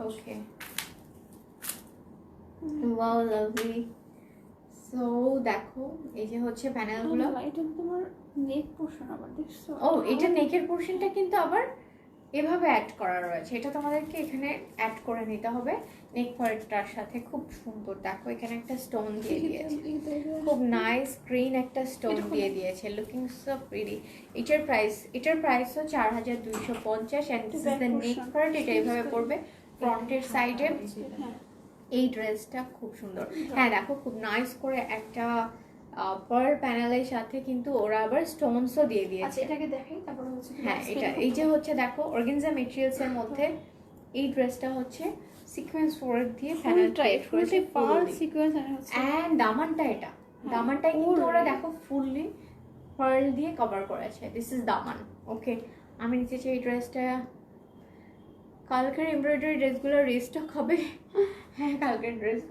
ওকে, ওয়াও লাভলি। সো দেখো এই যে হচ্ছে প্যানেলগুলো। এটা তোমার নেক পোরশন আবার দেখছো? ও এটা নেকের পোরশনটা কিন্তু আবার এভাবে অ্যাড করা রয়েছে, এটা তোমাদেরকে এখানে অ্যাড করে নিতে হবে নেক পার্টটার সাথে। খুব সুন্দর, দেখো এখানে একটা স্টোন দিয়ে দিয়েছে, খুব নাইস গ্রিন একটা স্টোন দিয়ে দিয়েছে, লুকিং সো প্রিটি। এটার প্রাইসও 4250, and this is the neck part. এটা এইভাবে পড়বে ফ্রন্টের সাইডে। এই ড্রেসটা খুব সুন্দর। হ্যাঁ দেখো খুব নাইস করে একটা পার্ল প্যানেলের সাথে কিন্তু ওরা আবার স্টোনসও দিয়ে দিয়েছে। আচ্ছা এটাকে দেখাই, তারপর হচ্ছে হ্যাঁ এটা এই যে হচ্ছে দেখো অর্গানজা ম্যাটেরিয়ালস এর মধ্যে এই ড্রেসটা হচ্ছে সিকোয়েন্স ওয়ার্ক দিয়ে প্যানেল টাইপ করেছে, পার্ল সিকোয়েন্স আর হচ্ছে এন্ড দামানটা, এটা দামানটা কিন্তু ওরা দেখো ফুললি পার্ল দিয়ে কভার করেছে। দিস ইজ দামান। ওকে, আমি নিতে চাই এই ড্রেসটা। কালকের এমব্রয়ডারি ড্রেসগুলো রিস্টক হবে। হ্যাঁ কালকের ড্রেস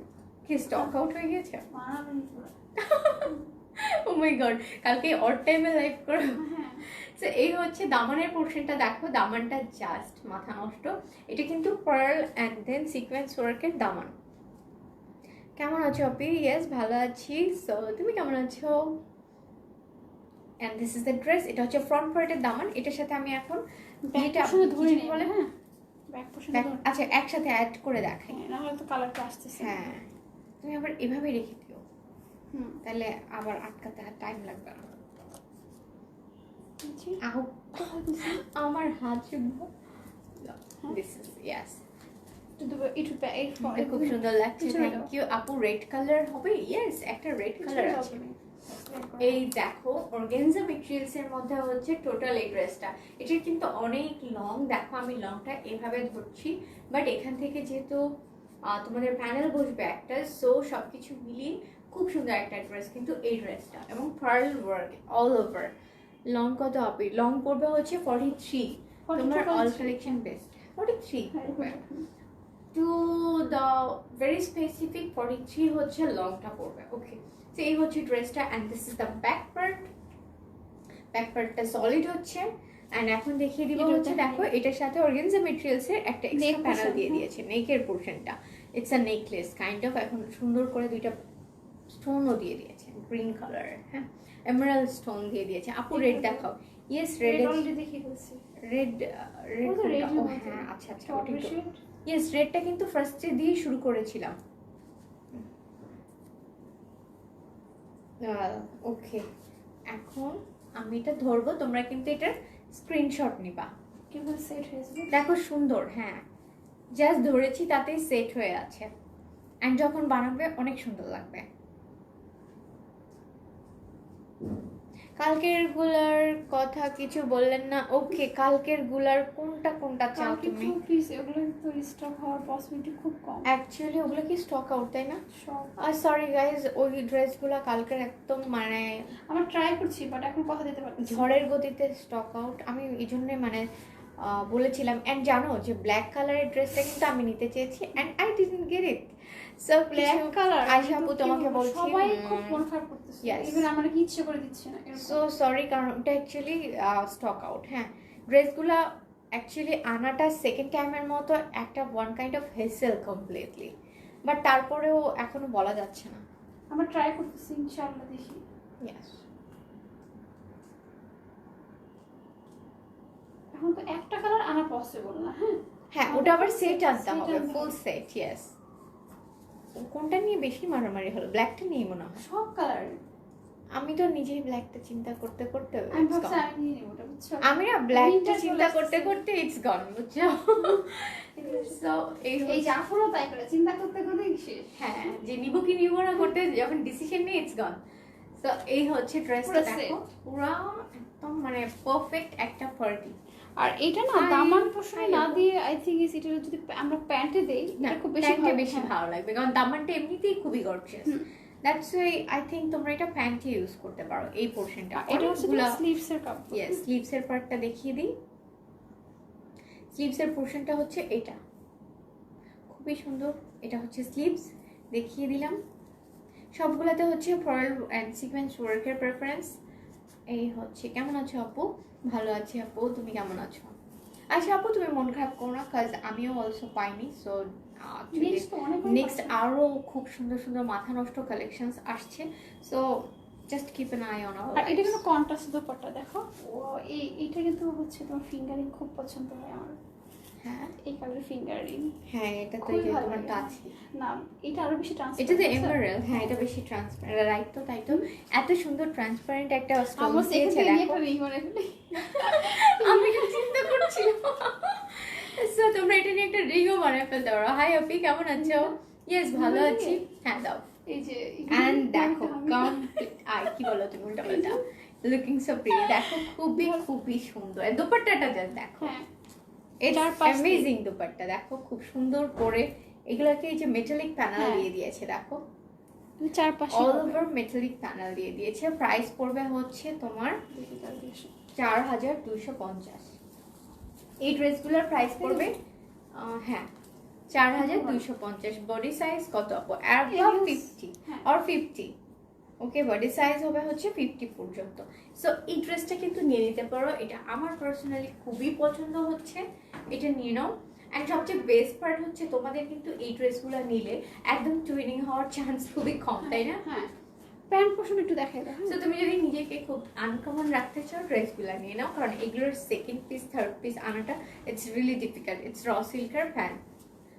কি স্টক আউট হয়ে গেছে? ও মাই গড, কালকে অড টাইমে লাইভ করো। সো এই হচ্ছে দামানের পোর্শনটা, দেখো দামানটা জাস্ট মাথা নষ্ট। এটা কিন্তু পার্ল অ্যান্ড দেন সিকোয়েন্স ওয়ার্কের দামান। কেমন আছো আপি? ইয়েস ভালো আছি। সো তুমি কেমন আছো? And this is the dress. এটা হচ্ছে ফ্রন্ট পার্টের দামান। এটার সাথে আমি এখন এটা ধরে নিই বলে, হ্যাঁ ব্যাক পোরশন আচ্ছা একসাথে অ্যাড করে দেখাই, না হলে তো কালারটা আসতেছে। হ্যাঁ তুমি আবার এভাবে রেখে দিও, তাহলে আবার আটকাতে টাইম লাগবে না। আউ আমার হাত শুদ্ধ। দিস ইজ ইয়েস, খুব সুন্দর লাগছে। থ্যাংক ইউ আপু। রেড কালার হবে? ইয়েস একটা রেড কালার আছে। এই দেখো অর্গানজা ম্যাটেরিয়ালস এর মধ্যে হচ্ছে টোটাল এই ড্রেসটা। এটা কিন্তু অনেক লং, দেখো আমি লংটা এভাবে ধরছি, বাট এখান থেকে যেহেতু তোমাদের প্যানেল বসবে একটা, সো সবকিছু মিলিয়ে খুব সুন্দর একটা ড্রেস কিন্তু এই ড্রেসটা, এবং pearl work all over. Long কত আপি? লং পড়বে হচ্ছে 43। তোমার all collection best 43 to the very specific 43 হচ্ছে লংটা পড়বে। ওকে, তো এই হচ্ছে ড্রেসটা, and this is the back part. Back পার্টটা সলিড হচ্ছে, এন্ড এখন দেখিয়ে দিব এটা হচ্ছে দেখাই। দেখো এটার সাথে অর্গানজা মেটেরিয়ালস এর একটা এক্সট্রা Neck প্যানেল portion, দিয়ে হ্যাঁ। দিয়েছে নেকের পোরশনটা it's a necklace kind of এখন সুন্দর করে দুইটা স্টোনও দিয়ে দিয়েছে গ্রিন কালারের হ্যাঁ এমারাল্ড স্টোন দিয়ে দিয়েছে আপু রেড দেখাও ইয়েস রেড রেড অলরেডি দেখিয়ে দিয়েছি। রেড রেড ওটা red ও এর মতো। হ্যাঁ আচ্ছা আচ্ছা Strawberry shade। ইয়েস রেডটা কিন্তু ফার্স্টে দিয়ে শুরু করেছিলাম ওকে এখন আমি এটা ধরবো তোমরা কিন্তু এটার স্ক্রিনশট নিবা কিভাবে সেট হয়ে যাবে? দেখো সুন্দর হ্যাঁ জাস্ট ধরেছি তাতেই সেট হয়ে আছে এন্ড যখন বানাবে অনেক সুন্দর লাগবে কালকের গুলার কথা কিছু বললেন না ওকে কালকের গুলার কোনটা কোনটা চাও কালকে তুমি 2 পিস এগুলো তো স্টক হওয়ার পসিবিলিটি খুব কম। অ্যাকচুয়ালি ওগুলো কি স্টক আউট তাই না সব সরি গাইজ ওই ড্রেসগুলো কালকের একদম মানে আমরা ট্রাই করছি বাট এখন কথা দিতে পারছি না। ঝড়ের গতিতে স্টক আউট আমি এই জন্যে মানে বলেছিলাম অ্যান্ড জানো যে ব্ল্যাক কালারের ড্রেসটা কিন্তু আমি নিতে চেয়েছি and I didn't get it so black colour Ayesha আপু তোমাকে বলছি সবাই খুব মন খারাপ করতেছে Yes. ইভেন আমরা কি ইচ্ছে করে দিচ্ছি না এরকম। সো সরি কারণ ওটা অ্যাকচুয়ালি স্টক আউট হ্যাঁ ড্রেসগুলো অ্যাকচুয়ালি আনাটা সেকেন্ড টাইমের মতো একটা one kind of hassle completely but তারপরেও এখনো বলা যাচ্ছে না আমরা ট্রাই করতেছি ইনশাআল্লাহ দেখি। ইয়েস এখন তো একটা কালার আনা পসিবল না হ্যাঁ হ্যাঁ ওটা আবার সেট আনতে Set হবে আনতে ফুল হবে। সেট ইয়েস কোনটা নিয়ে বেশি মারামারি হলো ব্ল্যাকটা নিয়ে মনে হয় সব কালার আমি তো নিজেই ব্ল্যাকটা চিন্তা করতে করতে আমি it's ভাবছি gone. আমি নিয়ে নেব ওটা বুঝছো। আমি না ব্ল্যাকটা Winter চিন্তা চলে করতে আসছে। করতে ইটস গন বুঝছো সো এই এই জাফরও তাই করে চিন্তা করতে করতে শেষ। হ্যাঁ যে নিব কি নিব না করতে যখন ডিসিশন নিয়ে ইটস গন সো এই হচ্ছে ড্রেসটা পুরো দেখো set। পুরো একদম মানে পারফেক্ট একটা পার্টি আর এটা না Hi, দামান পোষণে hi না আপু। দিয়ে আই থিংক এটা যদি আমরা প্যান্টে দেই না এটা খুব বেশি বেশি হ্যাঁ। ভালো লাগবে কারণ দামানটা এমনিতেই খুবই gorgeous hmm. That's why I think তোমরা এটা প্যান্টে ইউজ করতে পারো এই পোরশনটা এটা হচ্ছে স্লিভস এর কাপড়। ইয়েস স্লিভস এর পার্টটা দেখিয়ে দিই স্লিভস এর পোরশনটা হচ্ছে এটা খুবই সুন্দর এটা হচ্ছে স্লিভস দেখিয়ে দিলাম সবগুলোতে হচ্ছে ফ্লোরাল এন্ড সিকোয়েন্স ওয়ার্কের প্রেফারেন্স এই হচ্ছে কেমন আছো আপু ভালো আছি আপু তুমি কেমন আছো আচ্ছা আপু তুমি মন খারাপ করো না কাজ আমিও অলসো পাইনি সো নেক্সট তো অনেক নেক্সট আরো খুব সুন্দর সুন্দর মাথা নষ্ট কালেকশনস আসছে so just keep an eye on আর এটা কিন্তু কন্ট্রাস্ট দুপাট্টা দেখো ও এইটা কিন্তু হচ্ছে তোমার ফিঙ্গারিং খুব পছন্দ হয় আমার হ্যাঁ এই কালার ফিঙ্গারিং হ্যাঁ এটা তো খুবই এই যে ভালো তোমারটা লাগে। আছে না এটা আরো বেশি ট্রান্সপারেন্ট এটা তো এমারাল্ড হ্যাঁ এটা বেশি ট্রান্সপারেন্ট রাইট তো তাই তো এত সুন্দর ট্রান্সপারেন্ট একটা স্টোন আমার দিয়েছে সেকেন্ড দেখো একটা রিং মনে ফেলি আমি তো চিন্তা করছিলাম সো তোমরা এটা নিয়ে একটা রিংও বানায় ফেলতে পারো হাই আপি কেমন আছো ইয়েস ভালো আছি হ্যাঁ দাও এই যে এন্ড দেখো কমপ্লিট আই কি বলো তুমি উল্টা পাল্টা লুকিং সো প্রিটি দেখো খুবই খুবই সুন্দর আর দুপাট্টাটা জাস্ট দেখো হ্যাঁ এটা চার পাঁচ অ্যামেজিং দুপাট্টা দেখো খুব সুন্দর করে এগুলাকে এই যে মেটালিক প্যানেল হ্যাঁ। দিয়ে দিয়েছে দেখো চার পাশে অল ওভার মেটালিক প্যানেল দিয়ে দিয়েছে প্রাইস পড়বে হচ্ছে তোমার 4250 এই ড্রেসগুলোর প্রাইস পড়বে হ্যাঁ 4250 বডি সাইজ কত আপু অ্যাবাভ 50 হ্যাঁ। অর 50 ওকে বডি সাইজ হবে হচ্ছে 50 পর্যন্ত সো এই ড্রেসটা কিন্তু নিয়ে নিতে পারো এটা আমার পার্সোনালি খুবই পছন্দ হচ্ছে এটা নিয়ে নাও এন্ড সবচেয়ে বেস্ট পার্ট হচ্ছে তোমাদের কিন্তু এই ড্রেসগুলো নিলে একদম টুইনিং হওয়ার চান্স খুবই কম তাই না হ্যাঁ প্যান্ট পোর্শন একটু দেখাই দাও সো তুমি যদি নিজেকে খুব আনকমন রাখতে চাও ড্রেসগুলো নিয়ে নাও কারণ এগুলোর সেকেন্ড পিস থার্ড পিস আনাটা it's really difficult it's raw সিল্কের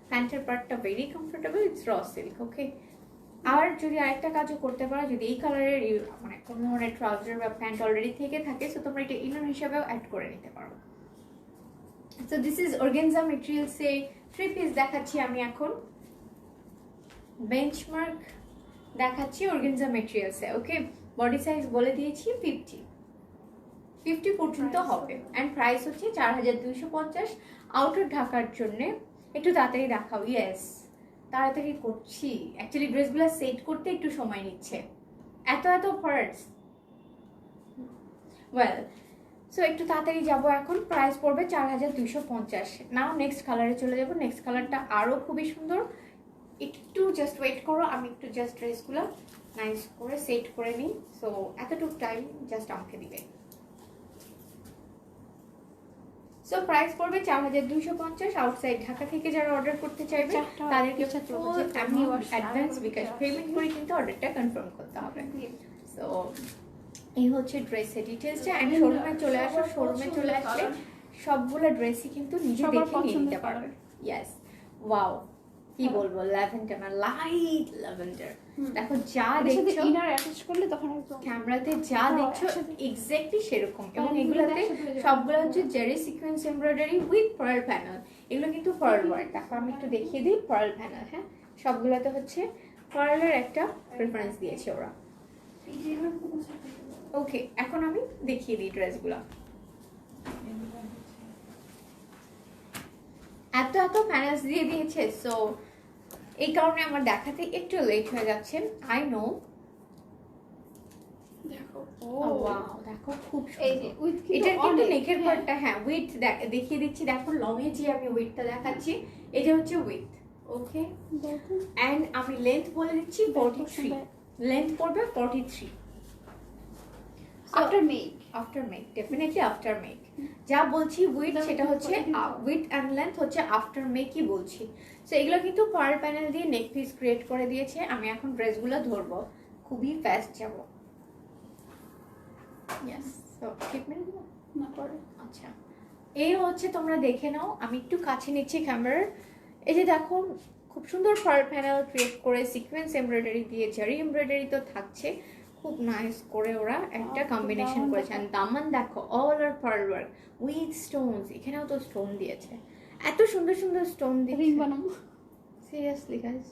প্যান্টের পার্টটা very comfortable it's raw silk okay আর যদি আরেকটা কাজও করতে পারো যদি এই কালারের মানে কোনো ধরনের ট্রাউজার বা প্যান্ট অলরেডি থেকে থাকে সো তোমরা এটা ইনার হিসাবেও অ্যাড করে নিতে পারো সো দিস ইজ অর্গানজা মেটেরিয়ালসে 3 পিস দেখাচ্ছি আমি এখন বেঞ্চমার্ক দেখাচ্ছি অর্গানজা মেটেরিয়ালসে ওকে বডি সাইজ বলে দিয়েছি 50 পর্যন্ত Price হবে হবে। এন্ড প্রাইস হচ্ছে 4250 আউটার ঢাকার জন্য একটু তাড়াতাড়ি দেখাও ইয়েস তাড়াতাড়ি করছি অ্যাকচুয়ালি ড্রেসগুলো সেট করতে একটু সময় নিচ্ছে এত পার্টস ওয়েল সো একটু তাড়াতাড়ি যাব এখন প্রাইস পড়বে 4250 নাও নেক্সট কালারে চলে যাব নেক্সট কালারটা আরো খুবই সুন্দর একটু জাস্ট ওয়েট করো আমি একটু জাস্ট ড্রেসগুলো নাইস করে সেট করে নিই সো এতটুকু টাইম জাস্ট আমাকে দিবে সো প্রাইস পড়বে 4250। আউটসাইড ঢাকা থেকে যারা অর্ডার করতে চাইবে তাদেরকে ফুল অ্যাডভান্স বিকাশ পেমেন্ট করে কিন্তু অর্ডারটা কনফার্ম করতে হবে। সো এই হচ্ছে ড্রেসের ডিটেলসটা। অ্যান্ড শোরুমে চলে আসো, শোরুমে চলে আসলে সবগুলো ড্রেসই কিন্তু নিজে দেখে নিয়ে নিতে পারবে। ইয়েস, ওয়াও, কি বলবো, ল্যাভেন্ডার না, লাইট ল্যাভেন্ডার। দেখো যা দেখছো ইনার অ্যাটাচ করলে তখন একদম ক্যামেরাতে যা দেখছো এক্স্যাক্টলি সেরকম। এবং এগুলোতে সবগুলো হচ্ছে zari sequence embroidery with pearl panel. এগুলো কিন্তু পার্ল ওয়ার্ক। দেখো আমি একটু দেখিয়ে দিই পার্ল প্যানেল। হ্যাঁ, সবগুলোতে হচ্ছে পার্লের একটা প্রেফারেন্স দিয়েছে ওরা। ওকে, এখন আমি দেখিয়ে দিই ড্রেসগুলো। এত এত প্যানেলস দিয়ে দিয়েছে, সো এই কারণে আমার দেখাতে একটু লেট হয়ে যাচ্ছে। I know. দেখো, ওয়াও, দেখো খুব এই যে সুন্দর। উইথ এটার কিন্তু নেকের পার্টটা, হ্যাঁ, উইথ দেখিয়ে দিচ্ছি। দেখো লং এ যে আমি উইথটা দেখাচ্ছি, এই যে হচ্ছে উইথ। ওকে, এন্ড আমি লেন্থ বলে দিচ্ছি 43। লেন্থ পড়বে 43 after make. After make, definitely after make. যা বলছি উইথ সেটা হচ্ছে উইথ অ্যান্ড লেন্থ হচ্ছে আফটার মেকই বলছি। সো এগুলো কিন্তু পার্ল প্যানেল দিয়ে নেক পিস ক্রিয়েট করে দিয়েছে। আমি এখন ড্রেসগুলো ধরবো, খুবই ফাস্ট যাব। ইয়েস, সো ঠিক মেরে দিবো না পরে। আচ্ছা, এই হচ্ছে, তোমরা দেখে নাও। আমি একটু কাছে নিচ্ছি ক্যামেরার। এই যে দেখো, খুব সুন্দর পার্ল প্যানেল ক্রিয়েট করে সিকোয়েন্স এমব্রয়ডারি দিয়ে, জারি এমব্রয়ডারি তো থাকছে, খুব নাইস করে ওরা একটা কম্বিনেশন করেছে। আর দামান দেখো, all are pearl work with stones. এখানেও তো স্টোন দিয়েছে, এত সুন্দর সুন্দর স্টোন রিং দিয়েছে। বানাবো সিরিয়াসলি গাইস,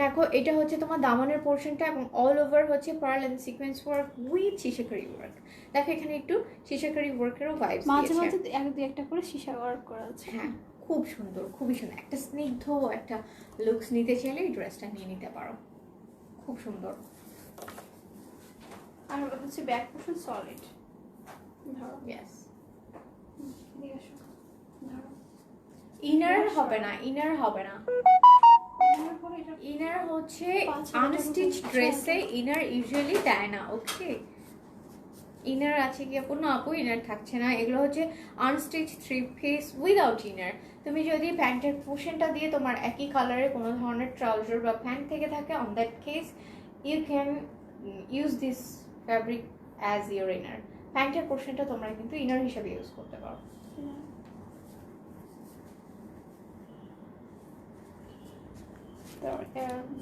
দেখো এটা হচ্ছে তোমার দামানের পোর্শনটা, এবং অল ওভার হচ্ছে pearl and sequence work with শিশাকারি ওয়ার্ক। দেখো এখানে একটু শিশাকারি ওয়ার্কেরও ভাইবস মাঝে দিয়েছে। মাঝে এক দুই একটা করে সীসা ওয়ার্ক করা আছে। হ্যাঁ, খুব সুন্দর, খুবই সুন্দর। একটা স্নিগ্ধ একটা লুকস নিতে চাইলে এই ড্রেসটা নিয়ে নিতে পারো, খুব সুন্দর। আর হচ্ছে ব্যাক পোর্শন সলিড। ধরো, ইয়েস, এদিকে আসো, ধরো। ইনার হবে না, ইনার হবে না। এর পরে এটা ইনার হচ্ছে 5,000 আনস্টিচ টাকা ড্রেসে ইনার ইউজুয়ালি দেয় না। ওকে, ইনার আছে কি আপু? না আপু, ইনার থাকছে না। এগুলো হচ্ছে unstitch three piece without inner. তুমি যদি প্যান্টের পোর্শনটা দিয়ে তোমার একই কালারের কোনো ধরনের ট্রাউজার বা প্যান্ট থেকে থাকে, on that case you can use this fabric as your inner. প্যান্টের পোর্শনটা তোমরা কিন্তু ইনার হিসেবে ইউজ করতে পারো।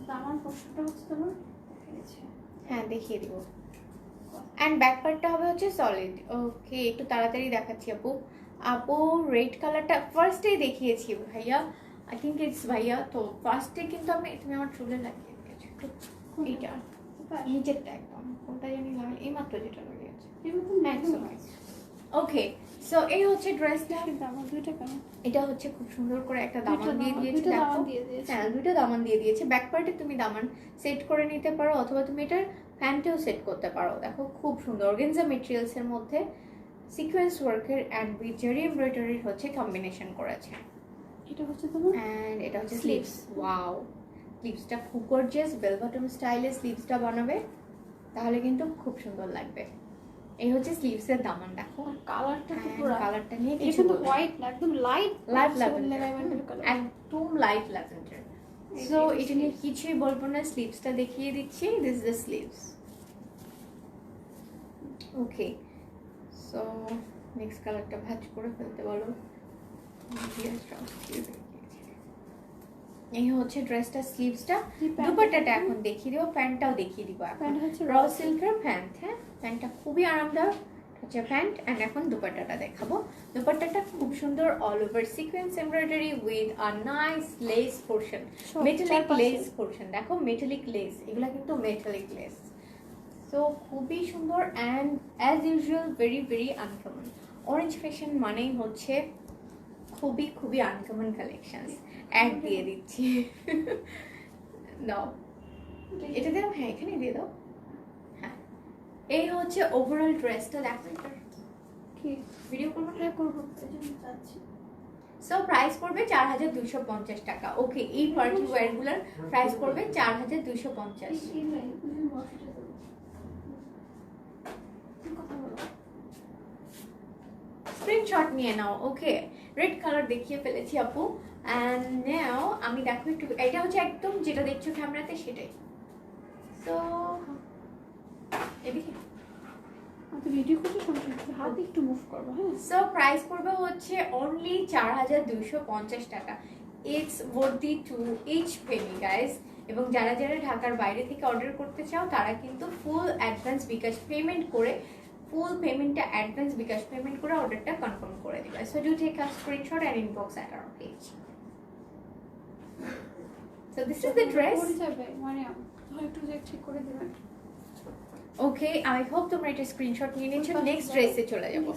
দামান পোর্শনটা হচ্ছে তোমার দেখেছি। হ্যাঁ, দেখিয়ে দিব। অ্যান্ড ব্যাক পার্টটা হবে হচ্ছে সলিড। ওকে, একটু তাড়াতাড়ি দেখাচ্ছি আপু। আপু রেড কালারটা ফার্স্টেই দেখিয়েছি ভাইয়া, আই থিঙ্ক ইটস ভাইয়া। তো ফার্স্টে কিন্তু তুমি আমার চুলে লাগিয়ে দিয়েছো একটু, এইটা নিচেরটা একদম, কোনটা জানি লাগে, এই মাত্র যেটা লাগিয়েছে। ওকে, সো এই হচ্ছে ড্রেসটা। দামান দুইটা কেন? এটা হচ্ছে খুব সুন্দর করে একটা দামান দিয়ে দিয়েছে। দুইটা দেখো, দামান দিয়ে দিয়েছে। হ্যাঁ, দুইটা দামান দিয়ে দিয়েছে। ব্যাক পার্টে তুমি দামান সেট করে নিতে পারো, অথবা তুমি এটা প্যান্টেও সেট করতে পারো। দেখো খুব সুন্দর অর্গানজা মেটেরিয়ালসের মধ্যে সিকোয়েন্স ওয়ার্কের অ্যান্ড উইথ জারি এমব্রয়ডারির হচ্ছে কম্বিনেশন করেছে। এটা হচ্ছে তোমার অ্যান্ড এটা হচ্ছে স্লিভস। ওয়াও, স্লিভসটা খুব গর্জিয়াস বেল বটম স্টাইলে স্লিভসটা বানাবে, তাহলে কিন্তু খুব সুন্দর লাগবে। এই হচ্ছে স্লিভসের দামান। দেখো কালারটা পুরো, কালারটা নিয়ে এটা কিছু কিন্তু বলবো না। হোয়াইট না, একদম লাইট ল্যাভেন্ডার কালার, একদম লাইট ল্যাভেন্ডার। সো এটা নিয়ে কিছুই বলবো না, স্লিভসটা দেখিয়ে দিচ্ছি। This is the sleeves. Okay, so next কালারটা ভাঁজ করে ফেলতে বলো। এই হচ্ছে ড্রেসটা, স্লিভসটা। দুপাট্টাটা এখন দেখিয়ে দিব, প্যান্টটাও দেখিয়ে দিব এখন। প্যান্ট হচ্ছে র সিল্কের প্যান্ট। হ্যাঁ, প্যান্টটা খুবই আরামদায়ক হচ্ছে প্যান্ট। অ্যান্ড এখন দুপাট্টাটা দেখাবো। দুপাট্টাটা খুব সুন্দর, all over sequence embroidery with a nice less portion, metallic less portion. দেখো মেটালিক লেস, এগুলা কিন্তু মেটালিক লেস। সো খুবই সুন্দর and as usual very very uncommon. Orange fashion মানেই হচ্ছে খুবই খুবই আনকমন কালেকশন। অ্যাড দিয়ে দিচ্ছি, দাও এটা দাও। হ্যাঁ, এখানে দিয়ে দাও। হ্যাঁ, এই হচ্ছে ওভারঅল ড্রেসটা। দেখো এটা কি ভিডিও করবো না, করবো এজন্য চাচ্ছি। সো প্রাইস পড়বে 4250 টাকা। ওকে, এই পার্টি ওয়্যারগুলোর প্রাইস পড়বে 4250। স্ক্রিনশট নিয়ে নাও। ওকে, রেড কালার দেখিয়ে ফেলেছি আপু। অ্যান্ড নাও আমি দেখো একটু, এটা হচ্ছে একদম যেটা দেখছো ক্যামেরাতে সেটাই। সো এদিকে ভিডিও করতে সমস্যা, হাত একটু মুভ করবো। হ্যাঁ, সো প্রাইস পড়বে হচ্ছে অনলি 4250 টাকা। It's worthy to each penny guys. এবং যারা যারা ঢাকার বাইরে থেকে অর্ডার করতে চাও তারা কিন্তু ফুল অ্যাডভান্স বিকাশ পেমেন্ট করে, ফুল পেমেন্টটা অ্যাডভান্স বিকাশ পেমেন্ট করে অর্ডারটা কনফার্ম করে দিবে। So do take a screenshot and inbox at our page. So this is the dress. পরে যাবে মানে একটু চেক করে দেবেন। ওকে, আই হোপ তোমরা এটা স্ক্রিনশট নিয়ে নিয়েছো। নেক্সট ড্রেসে চলে যাবো।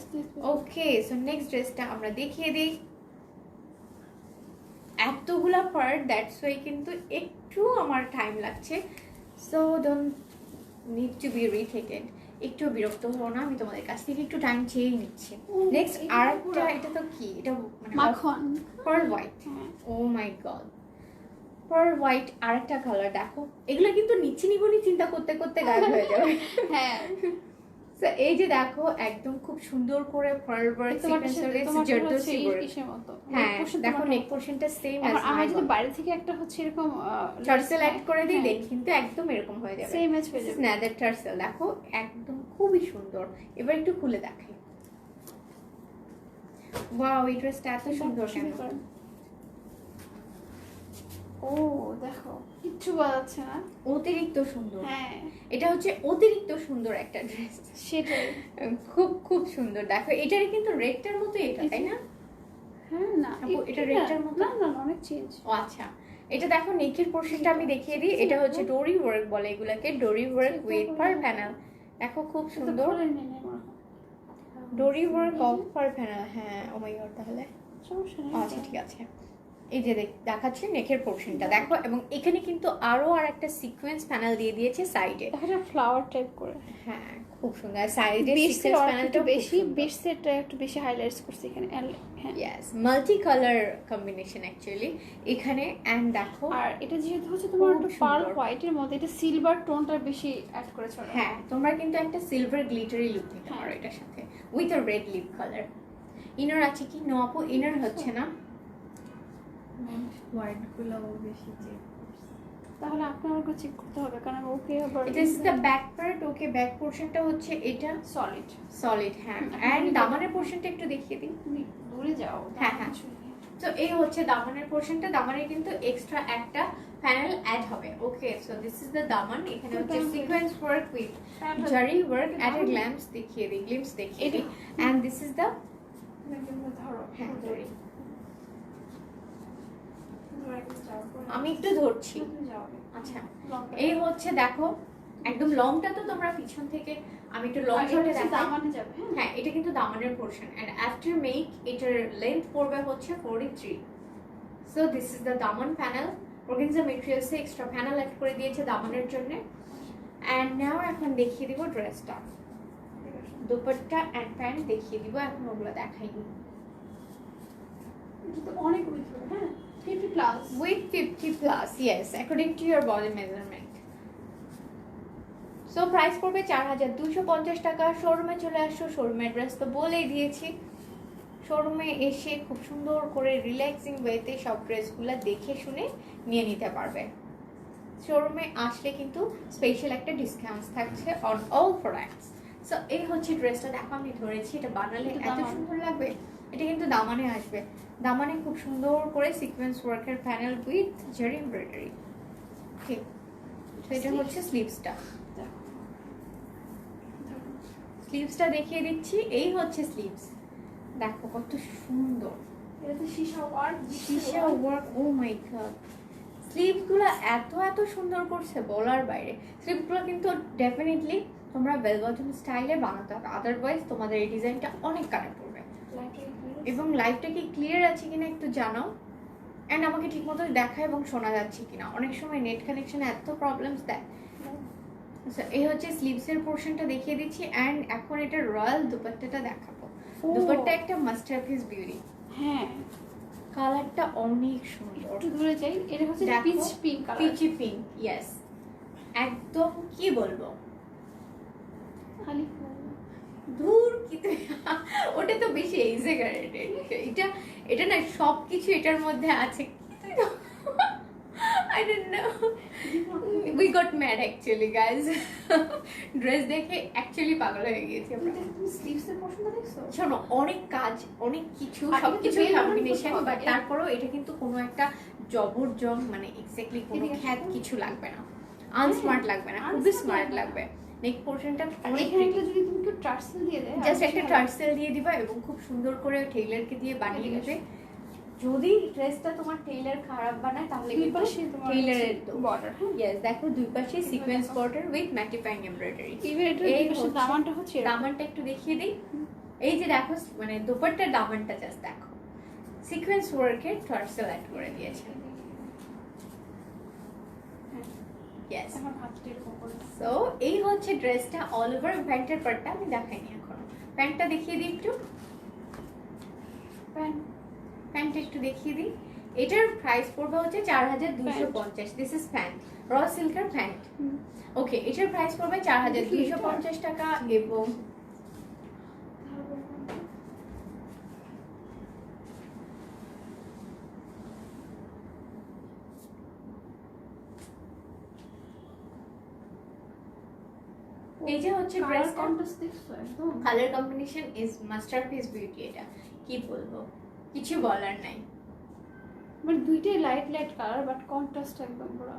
ওকে, সো নেক্সট ড্রেসটা আমরা দেখিয়ে দিই। এতগুলা পার্ট, দ্যাটস ওয়াই কিন্তু একটু আমার টাইম লাগছে। So don't need to be retaked. একটু বিরক্ত হও না, আমি তোমাদের কাছ থেকে একটু টাইম চেয়ে নিচ্ছি। নেক্সট আরেকটা, এটা তো কি, এটা মানে মাখন pearl white. O my god, pearl white আরেকটা কালার দেখো। এগুলো কিন্তু নিচে নিবনি চিন্তা করতে করতে গায়েব হয়ে যাবে। হ্যাঁ, সো এই যে দেখো একদম খুব সুন্দর করে পার্ল ওয়ার্ক সিকোয়েন্সারে জর্দসি ওয়ার্ক। হ্যাঁ দেখো নেক পোরশনটা সেম অ্যাজ আমি যদি বাইরে থেকে একটা হচ্ছে এরকম টার্সেল অ্যাড করে দিই দেন কিন্তু একদম এরকম হয়ে যাবে, সেম ম্যাচ হয়ে যাবে। স্ন্যাদার টার্সেল দেখো একদম খুবই সুন্দর। এবার একটু খুলে দেখাই। ওয়াও, এই ড্রেসটা এত সুন্দর কেন? ও দেখো কিচ্ছু বলা যাচ্ছে না, অতিরিক্ত সুন্দর। হ্যাঁ এটা হচ্ছে অতিরিক্ত সুন্দর একটা ড্রেস, সেটাই। খুব খুব সুন্দর। দেখো এটার কিন্তু রেডটার মতো এটা, তাই না? হ্যাঁ না আপু, এটা রেডটার মতো না, না অনেক চেঞ্জ। ও আচ্ছা, এটা দেখো নেকের পোরশনটা আমি দেখিয়ে দিই। এটা হচ্ছে ডোরি ওয়ার্ক বলে এগুলাকে, ডোরি ওয়ার্ক উইথ পার প্যানেল। দেখো খুব সুন্দর ডোরি ওয়ার্ক অফ পার প্যানেল। হ্যাঁ, ও মাই গড, তাহলে সমস্যা নেই। আচ্ছা ঠিক আছে। এই যে দেখাচ্ছে নেকের পোরশনটা দেখো, এবং এখানে কিন্তু আরো আর একটা সিকোয়েন্স প্যানেল দিয়ে দিয়েছে সাইডে। এটা ফ্লাওয়ার টাইপ করে, হ্যাঁ খুব সুন্দর। সাইডে বেশ সিকোয়েন্স প্যানেলটা বেশি বেশ সেটটা একটু বেশি হাইলাইটস করছে এখানে। হ্যাঁ yes, multi colour combination actually এখানে। এন্ড দেখো, আর এটা যেহেতু হচ্ছে তোমার খুব পার্ল সুন্দর। হোয়াইটের মধ্যে এটা সিলভার টোনটা বেশি অ্যাড করেছে ওরা। হ্যাঁ তোমরা কিন্তু একটা সিলভার গ্লিটারি লুক নিতে পারো এটার সাথে with a red lip colour. Inner আছে কি? নো আপু, ইনার হচ্ছে না। হোয়াইট গুলো বেশি চেক। তাহলে আপনাকে চেক করতে হবে কারণ ওকে আবার this is the back part. Okay, back পোরশনটা হচ্ছে এটা সলিড সলিড। হ্যাঁ, এন্ড দামানের পোরশনটা একটু দেখিয়ে দিই। তুমি দূরে যাও। হ্যাঁ, হ্যাঁ। তো এই হচ্ছে দামানের পোরশনটা। দামানে কিন্তু এক্সট্রা একটা প্যানেল অ্যাড হবে। ওকে, সো দিস ইজ দ্য দামান। এখানে হচ্ছে সিকোয়েন্স ওয়ার্ক উইথ জারি ওয়ার্ক অ্যাট এ গ্ল্যান্স দেখিয়ে দিই, গ্লিম্পস দেখিয়ে দিই। এন্ড দিস ইজ দ্য ধরো। হ্যাঁ ধরি, আমি আমি একটু ধরছি। আচ্ছা, এই হচ্ছে দেখো একদম লংটা তো তোমরা পিছন থেকে, আমি একটু লং শটে দেখাই। দামানে যাবে। হ্যাঁ, এটা কিন্তু দামানের পোরশন। এন্ড আফটার মেক এটার লেন্থ পড়বে হচ্ছে 43। সো দিস ইজ দ্য দামান প্যানেল। অর্গানজা ম্যাটেরিয়ালসে এক্সট্রা প্যানেল অ্যাড করে দিয়েছে দামানের জন্য। এন্ড নাও এখন দেখিয়ে দিব ড্রেসটা, দুপাট্টা এন্ড প্যান্ট দেখিয়ে দিব। এখন ওগুলো দেখাইনি। এটা তো অনেক উইথ হবে। হ্যাঁ 50 plus With 50 plus, yes, according to your body measurement. So price পড়বে 4250 টাকা। শোরুমে চলে আসো, শোরুম অ্যাড্রেস তো বলেই দিয়েছি। শোরুমে এসে খুব সুন্দর করে রিল্যাক্সিং ওয়েতে সব ড্রেসগুলো দেখে শুনে নিয়ে নিতে পারবে। শোরুমে আসলে কিন্তু স্পেশাল একটা ডিসকাউন্ট থাকছে অন অল প্রোডাক্টস। সো এই হচ্ছে ড্রেসটা, দেখো আমি ধরেছি। এটা বানালে এটা এত দামান। সুন্দর লাগবে। এটা কিন্তু দামানে আসবে। দামানে খুব সুন্দর করে সিকোয়েন্স ওয়ার্কের প্যানেল উইথ জারি এমব্রয়ডারি। ঠিক, তো এটা হচ্ছে স্লিভসটা। স্লিভসটা দেখিয়ে দিচ্ছি। এই হচ্ছে স্লিভস, দেখো কত সুন্দর। এটা তো সীসা ওয়ার্ক, সীসা ওয়ার্ক, ও মাই গড। স্লিভসগুলো এত এত সুন্দর করছে বলার বাইরে। স্লিভসগুলো কিন্তু ডেফিনেটলি তোমরা বেল বটম স্টাইলে বানাতে হবে, আদারওয়াইজ তোমাদের এই ডিজাইনটা অনেক কানে পড়বে। এবং লাইভটা কি ক্লিয়ার আছে কিনা একটু জানাও, অ্যান্ড আমাকে ঠিকমতো দেখা এবং শোনা যাচ্ছে কিনা। অনেক সময় নেট কানেকশনে এত প্রবলেমস দেয়। আচ্ছা, এই হচ্ছে স্লিভসের পোরশনটা দেখিয়ে দিচ্ছি। অ্যান্ড এখন এটা রয়্যাল দুপাট্টাটা দেখাবো। দুপাট্টা একটা মাস্টারপিস বিউটি। হ্যাঁ কালারটা অনেক সুন্দর। একটু দূরে যাই। এটা হচ্ছে দেখো, peach pink colour. Peachy pink, yes, একদম কি বলবো, খালি দূর কি তুমি ওটা তো বেশি এক্সাগারেটেড। এটা এটা না সব কিছু এটার মধ্যে আছে। I don't know. We got mad actually, guys. Dress দেখে অ্যাকচুয়ালি পাগল হয়ে গিয়েছি আমরা। তুমি স্লিভসের পোর্শনটা দেখছো? শোনো, অনেক কাজ, অনেক কিছু, আর সবকিছু এটা তো কম্বিনেশন, বেলুন বাট করতে হবে। তারপরেও এটা কিন্তু কোনো একটা জবরজং মানে এক্স্যাক্টলি কোনো এদিকে খ্যাত আসো। কিছু লাগবে না, আনস্মার্ট লাগবে না, খুবই unsmart স্মার্ট লাগবে লাগবে। নেক পোর্শনটা আর অনেক এখানে একটা যদি তুমি একটু টার্সেল দিয়ে দেয়, জাস্ট একটা টার্সেল দিয়ে দিবা এবং খুব সুন্দর করে টেইলারকে দিয়ে বানিয়ে নেবে। যদি ড্রেসটা তোমার টেইলার খারাপ বানায় তাহলে দুই কিন্তু পাশে তোমার টেইলারের বর্ডার। হ্যাঁ, ইয়েস, দেখো দুই পাশে sequence border with mattifying embroidery. Even এটা এই দুই পাশে হচ্ছে- দামানটা হচ্ছে এরকম। দামানটা একটু দেখিয়ে দিই। এই যে দেখো মানে দুপাট্টার দামানটা জাস্ট দেখো, সিকোয়েন্স ওয়ার্কের টার্সেল অ্যাড করে দিয়েছে। ইয়েস, আমার হাতটা এরকম করে দাও। সো এই হচ্ছে ড্রেসটা অল ওভার। প্যান্টের পার্টটা আমি দেখাইনি এখনো, প্যান্টটা দেখিয়ে দিই একটু। প্যান্টটা একটু দেখিয়ে দিই। এটার প্রাইস পড়বে হচ্ছে 4250। দিস ইজ প্যান্ট, র সিল্কের প্যান্ট। ওকে, এটার প্রাইস পড়বে 4250 টাকা। এবং এই যে হচ্ছে কালার ড্রেসটা, কন্ট্রাস্ট দেখছো একদম। Colour combination is masterpiece beauty. এটা কি বলবো, কিছু বলার নাই। মানে দুইটাই light light colour, but contrast একদম পুরো।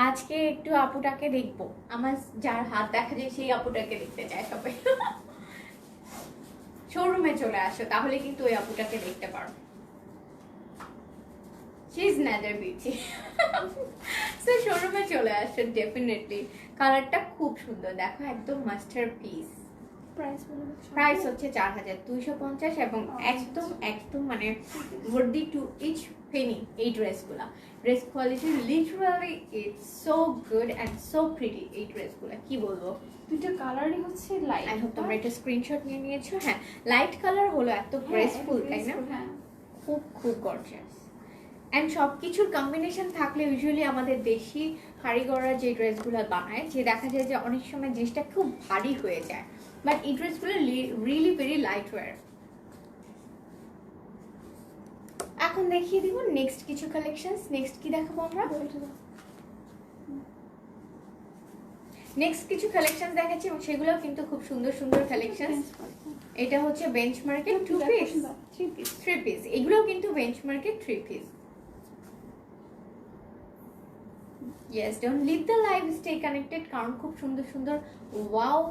আজকে একটু আপুটাকে দেখবো, আমার যার হাত দেখা যায় সেই আপুটাকে দেখতে চায় সবাই। শোরুমে চলে আসো, তাহলে কিন্তু ওই আপুটাকে দেখতে পারো। She is another beauty. So শোরুমে চলে আসো ডেফিনেটলি। কালারটা খুব সুন্দর, দেখো একদম মাস্টারপিস। প্রাইস বলে দাও। প্রাইস হচ্ছে 4250 এবং একদম একদম মানে worthy to each penny এই ড্রেসগুলা। Dress quality literally it's so good and so pretty. এই ড্রেসগুলা কি বলবো, দুইটা কালারই হচ্ছে লাইট। আই হোপ তোমরা একটা স্ক্রিনশট নিয়ে নিয়েছো। হ্যাঁ, লাইট কালার হলো এত গ্রেসফুল, তাই না? হ্যাঁ, খুব খুব গর্জিয়াস। অ্যান্ড সব কিছুর কম্বিনেশন থাকলে ইউজুয়ালি আমাদের দেশি কারিগররা যে ড্রেসগুলো বানায়, যে দেখা যায় যে অনেক সময় জিনিসটা খুব ভারী হয়ে যায়, বাট এই ড্রেসগুলো রিয়েলি ভেরি লাইট ওয়্যার। এখন দেখিয়ে দিব নেক্সট কিছু কালেকশনস। নেক্সট কি দেখাবো আমরা? নেক্সট কিছু কালেকশন দেখাচ্ছি এবং সেগুলো কিন্তু খুব সুন্দর সুন্দর কালেকশন। এটা হচ্ছে বেঞ্চমার্কের 2 পিস, 3 পিস। এগুলোও কিন্তু বেঞ্চমার্কের 3 piece. Yes, don't leave the live, stay connected, কারণ খুব সুন্দর সুন্দর ওয়াও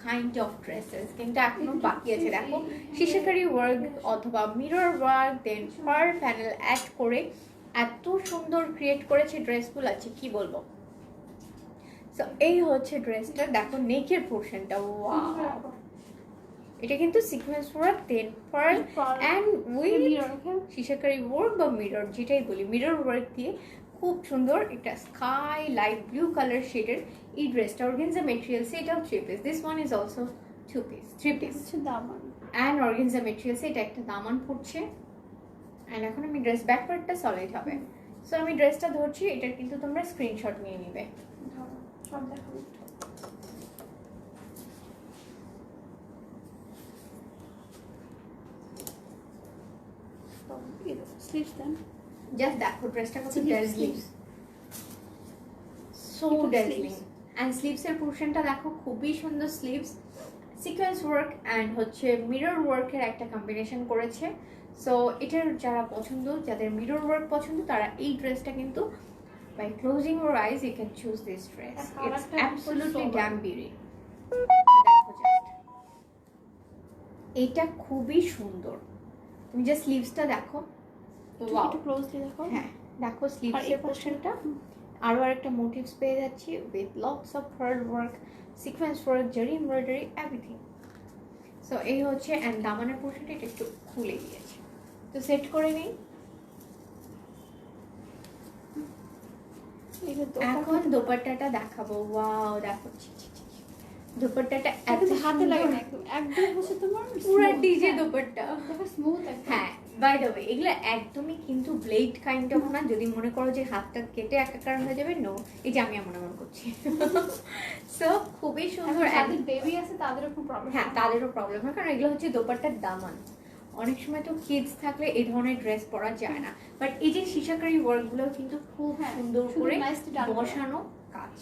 কাইন্ড অফ ড্রেসেস কিন্তু এখনো বাকি আছে। দেখো শিশাকারি ওয়ার্ক অথবা মিরর ওয়ার্ক, দেন পার প্যানেল অ্যাড করে এত সুন্দর ক্রিয়েট করেছে ড্রেসগুলো, আছে কি বলবো। সো এই হচ্ছে ড্রেসটা, দেখো নেকের পোর্শনটা, ওয়াও। এটা কিন্তু sequence work, then pearl and with শিশাকারি ওয়ার্ক বা মিরর, যেটাই বলি, মিরর ওয়ার্ক দিয়ে খুব সুন্দর একটা স্কাই লাইট ব্লু কালার শেডের এই ড্রেসটা। অর্গানজা মেটেরিয়ালস, এটাও 3 piece. This one is also 2 piece, 3 piece হচ্ছে দামান। অ্যান্ড অর্গানজা মেটেরিয়ালস, এটা একটা দামান পড়ছে। অ্যান্ড এখন আমি ড্রেস ব্যাক পার্টটা সলিড হবে। সো আমি ড্রেসটা ধরছি, এটার কিন্তু তোমরা স্ক্রিনশট নিয়ে নিবে। সব দেখাবো একটু। তো এই স্লিভস দেন। জাস্ট দেখো ড্রেসটা কত dazzling, so Little dazzling. sleeves. And স্লিভসের পোর্শনটা দেখো, খুবই সুন্দর স্লিভস, সিকোয়েন্স ওয়ার্ক অ্যান্ড হচ্ছে মিরর ওয়ার্কের একটা কম্বিনেশন করেছে। সো এটার যারা পছন্দ, যাদের মিরর ওয়ার্ক পছন্দ, তারা এই ড্রেসটা কিন্তু by closing your eyes you can choose this dress. আর ইটস colourটা অ্যাবসলিউটলি so ড্যাম বিউটি। দেখো জাস্ট, এটা খুবই সুন্দর। তুমি জাস্ট স্লিভসটা দেখো, ওয়াও। একটু ক্লোজলি দেখো। হ্যাঁ, দেখো আর স্লিভসের এই পোর্শনটা আরও একটা মোটিভস পেয়ে যাচ্ছি with lots of pearl work, sequence work, zari embroidery, everything. So এই হচ্ছে, অ্যান্ড দামানের পোর্শনটা এটা একটু খুলে গিয়েছে, তো সেট করে নিই। এখন দোপাট্টাটা দেখাবো। ওয়াও, দেখো দোপাট্টাটা এত হাতে লাগে সুন্দর, না একদম, একদম হচ্ছে তোমার পুরো ডিজে দোপাট্টা। দেখো স্মুথ একদম। হ্যাঁ, বাই দ্য ওয়ে এগুলো একদমই কিন্তু ব্লেড কাইন্ড অফ না, যদি মনে করো যে হাতটা কেটে একাকার হয়ে যাবে, নো, এই যে আমি এমন এমন করছি। সো খুবই সুন্দর। যাদের বেবি আছে তাদেরও খুব প্রবলেম। হ্যাঁ, তাদেরও প্রবলেম হয়, কারণ এগুলো হচ্ছে দোপাট্টার দামান। অনেক সময় তো কিডস থাকলে এই ধরনের ড্রেস পরা যায় না, বাট এই যে শিশাকারি ওয়ার্কগুলো কিন্তু খুব সুন্দর করে বসানো কাজ।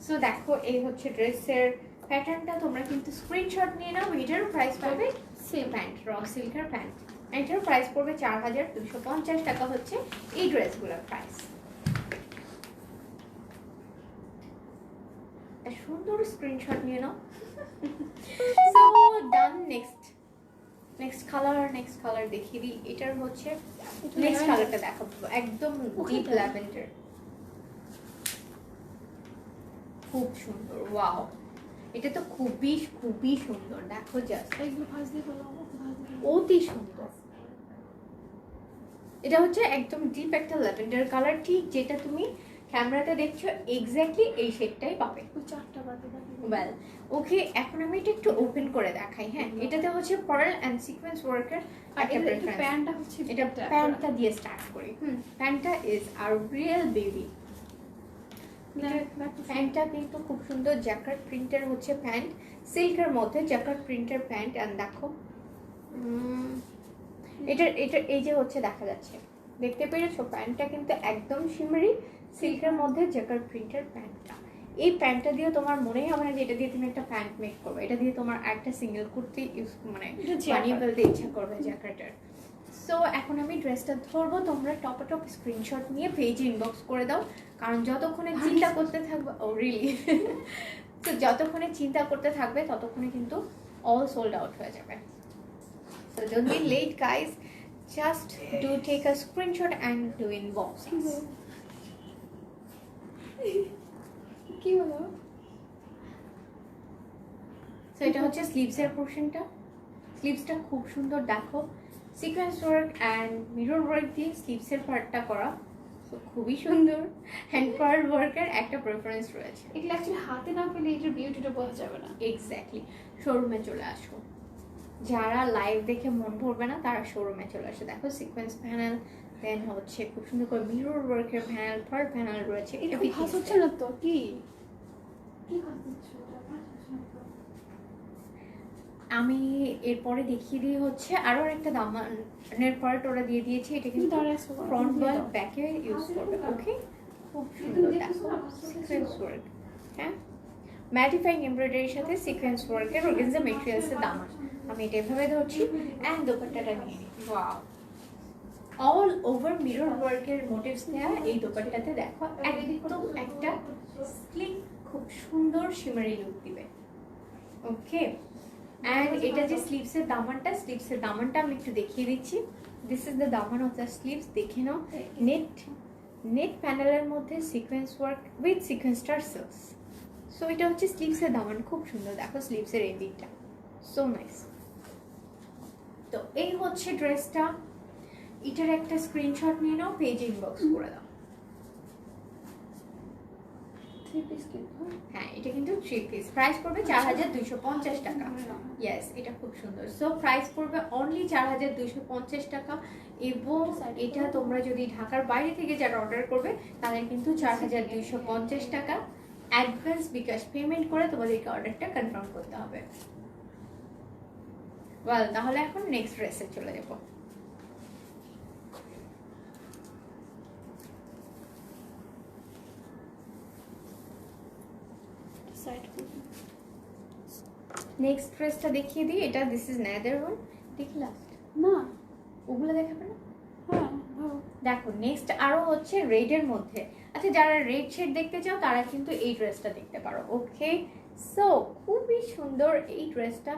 সো দেখো এই হচ্ছে ড্রেসের প্যাটার্নটা, তোমরা কিন্তু স্ক্রিনশট নিয়ে নাও। এটারও প্রাইস পাবে সেম প্যান্ট, র সিল্কের প্যান্ট, এটার প্রাইস পড়বে 4250 টাকা হচ্ছে এই ড্রেসগুলোর প্রাইস। সুন্দর স্ক্রিনশট নিয়ে নাও। সো ডান। নেক্সট কালার দেখিয়ে দিই। এটার হচ্ছে নেক্সট কালারটা দেখাবো, একদম ডিপ ল্যাভেন্ডার, খুব সুন্দর। ওয়াও, এটা তো খুবই খুবই সুন্দর। দেখো জাস্ট এগুলো ভাঁজ দিয়ে বলো, অতি সুন্দর। এটা হচ্ছে একদম ডিপ একটা ল্যাভেন্ডার কালার, ঠিক যেটা তুমি ক্যামেরাতে দেখছো এক্স্যাক্টলি এই শেডটাই পাবে। 4টা বাজে। ওয়েল ওকে, এখন আমি এটা একটু ওপেন করে দেখাই। হ্যাঁ, এটাতে হচ্ছে পার্ল এন্ড সিকোয়েন্স ওয়ার্কের একটা প্রেফারেন্স। প্যান্টটা হচ্ছে, এটা প্যান্টটা দিয়ে স্টার্ট করি। প্যান্টটা ইজ আর রিয়েল বেবি। প্যান্টটা কিন্তু খুব সুন্দর জ্যাকার্ড প্রিন্টের হচ্ছে প্যান্ট, সিল্কের মধ্যে জ্যাকার্ড প্রিন্টের প্যান্ট। এন্ড দেখো এটা এই যে হচ্ছে দেখা যাচ্ছে, দেখতে পেরেছো? প্যান্টটা কিন্তু একদম শিমারি সিল্কের মধ্যে জ্যাকার্ড প্রিন্টের প্যান্টটা। এই প্যান্টটা দিয়ে তোমার মনেই হবে না যে এটা দিয়ে তুমি একটা প্যান্ট মেক করবে, এটা দিয়ে তোমার একটা সিঙ্গেল কুর্তি ইউজ মানে বানিয়ে ফেলতে ইচ্ছা করবে জ্যাকেটের। সো এখন আমি ড্রেসটা ধরবো, তোমরা টপ স্ক্রিনশট নিয়ে পেজে ইনবক্স করে দাও, কারণ যতক্ষণে চিন্তা করতে থাকবে, ও রিয়েলি, তো যতক্ষণে চিন্তা করতে থাকবে ততক্ষণে কিন্তু অল সোল্ড আউট হয়ে যাবে। So don't be late guys, just do take a screenshot and do inbox. কি হলো? সো এটা হচ্ছে স্লিভসের পোরশনটা। স্লিভসটা খুব সুন্দর, দেখো sequence work and mirror work দিয়ে স্লিভসের পার্টটা করা, সো খুবই সুন্দর। হ্যান্ড পার্ল ওয়ার্কের একটা প্রেফারেন্স রয়েছে। এগুলো অ্যাকচুয়ালি হাতে না পেলে এটার বিউটিটা বোঝা যাবে না। এক্স্যাক্টলি, শোরুমে চলে আসো। যারা লাইভ দেখে মন ভরবে না তারা শোরুমে চলে আসে। দেখো সিকোয়েন্স প্যানেল, দেন হচ্ছে খুব সুন্দর করে মিরর ওয়ার্কের প্যানেল, পার্ল প্যানেল রয়েছে। এটা ভাঁজ হচ্ছে না তো? কি ভাঁজ হচ্ছে? আমি এরপরে দেখিয়ে দিয়ে হচ্ছে আরো একটা দামানের পার্ট ওরা দিয়ে দিয়েছে। এটা কিন্তু ফ্রন্ট ওয়াল ব্যাকে ইউজ করবে। ওকে, খুব সুন্দর। দেখো সিকোয়েন্স ওয়ার্ক, হ্যাঁ, ম্যাটিফাইং এমব্রয়ডারির সাথে সিকোয়েন্স ওয়ার্কের অর্গানজা ম্যাটেরিয়ালসের দামান। আমি এটা এভাবে ধরছি অ্যান্ড দোপাট্টাটা নিয়ে নিই। ওয়াও, অল ওভার মিরর ওয়ার্কের মোটিভস দেওয়া এই দোপাট্টাতে দেখো একদম একটা স্লিক, খুব সুন্দর শিমারি লুক দিবে। ওকে, অ্যান্ড এটা যে স্লিভসের দামানটা আমি একটু দেখিয়ে দিচ্ছি। This is the Daman of the sleeves. দেখে নাও, নেট প্যানেলের মধ্যে sequence work with sequence tassels. So এটা হচ্ছে স্লিভসের দামান, খুব সুন্দর। দেখো স্লিভসের এই দিকটা, সো নাইস। তো এই হচ্ছে ড্রেসটা। এটার একটা স্ক্রিনশট নিয়ে নাও, পেজ ইনবক্স করে দাও। হ্যাঁ, এটা কিন্তু 3 পিস, প্রাইস পড়বে 4250 টাকা। ইয়েস, এটা খুব সুন্দর। সো প্রাইস পড়বে অনলি 4250 টাকা। এবং এটা তোমরা যদি ঢাকার বাইরে থেকে যারা অর্ডার করবে তাদের কিন্তু 4250 টাকা অ্যাডভান্স বিকাশ পেমেন্ট করে তোমাদেরকে অর্ডারটা কনফার্ম করতে হবে। ওয়েল, তাহলে এখন নেক্সট ড্রেসে চলে যাবো। নেক্সট ড্রেসটা দেখিয়ে দিই। এটা দিস ইজ নেদার ওয়ান। দেখি লাস্ট না, ওগুলো দেখাবে না? হ্যাঁ দেখো নেক্সট আরো হচ্ছে রেডের মধ্যে। আচ্ছা, যারা রেড শেড দেখতে চাও তারা কিন্তু এই ড্রেসটা দেখতে পারো। ওকে, সো খুবই সুন্দর এই ড্রেসটা।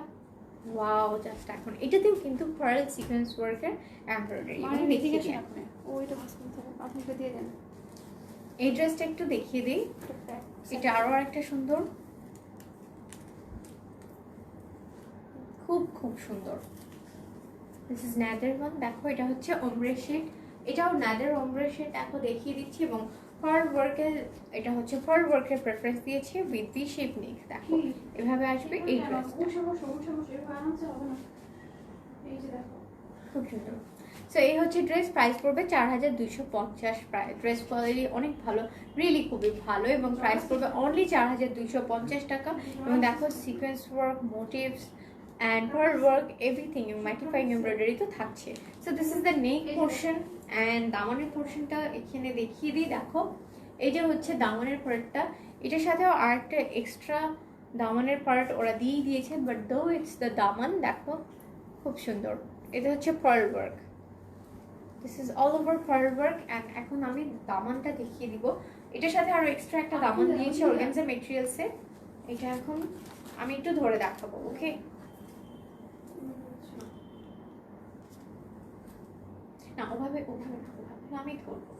ওয়াও, জাস্ট এখন এটাতেও কিন্তু পার্ল সিকোয়েন্স ওয়ার্কের এমব্রয়ডারি। মানে দেখিয়ে গেছেন আপনি? ওইটা ভাঁজ করতে হবে, আপনাকে দিয়ে দেন। এই ড্রেসটা একটু দেখিয়ে দিই। এটা আরো একটা সুন্দর, খুব খুব সুন্দর। This is another one. দেখো এটা হচ্ছে ওমব্রে শেড, এটাও নাদার ওমব্রে শেড। দেখো দেখিয়ে দিচ্ছি। এবং পার্ল ওয়ার্কের, এটা হচ্ছে পার্ল ওয়ার্কের প্রেফারেন্স দিয়েছে উইথ ভি শেপ নেক। দেখো এভাবে আসবে এই ড্রেস, খুব সুন্দর। সো এই হচ্ছে ড্রেস, প্রাইস পড়বে 4250। প্রায় ড্রেস কোয়ালিটি অনেক ভালো, রিয়েলি খুবই ভালো, এবং প্রাইস পড়বে অনলি 4250 টাকা। এবং দেখো sequence work, motifs and pearl work, everything, এবং ম্যাটিফাইং এমব্রয়ডারি তো থাকছে। So this is the neck portion and দামানের পোর্শনটা এখানে দেখিয়ে দিই। দেখো এই যে হচ্ছে দামানের পার্টটা, এটার সাথেও আর একটা এক্সট্রা দামানের পার্ট ওরা দিয়েই দিয়েছে, বাট দো ইটস দ্য দামান। দেখো খুব সুন্দর, এটা হচ্ছে pearl work, this is all over pearl work. And এখন আমি দামানটা দেখিয়ে দিব। এটার সাথে আরো এক্সট্রা একটা দামান দিয়েছে অর্গানজা মেটেরিয়ালসে। এটা এখন আমি একটু ধরে দেখাবো, ওকে? না ওভাবে ওভাবে না, ওভাবে আমি ধরবো।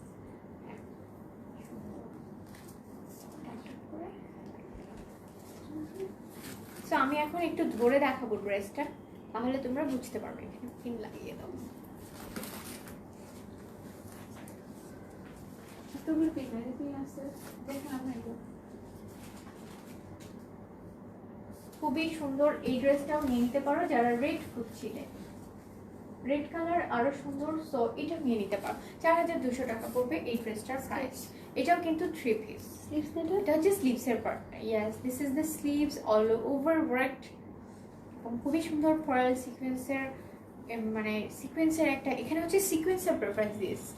সো আমি এখন একটু ধরে দেখাবো ড্রেসটা, তাহলে তোমরা বুঝতে পারবে। এখানে পিন লাগিয়ে দাও। খুবই সুন্দর, এই ড্রেসটাও নিয়ে নিতে পারো যারা রেড খুঁজছিলে। রেড কালার আরো সুন্দর, সো এটা নিয়ে নিতে পারো। 4200 টাকা পড়বে এই ড্রেসটার প্রাইস। এটাও কিন্তু 3 পিস। এটা হচ্ছে স্লিভসের পার্টটা। Yes, this is the sleeves, all over worked, এবং খুবই সুন্দর ফ্লোরাল সিকোয়েন্সের, মানে সিকোয়েন্সের একটা, এখানে হচ্ছে সিকোয়েন্সের প্রেফারেন্স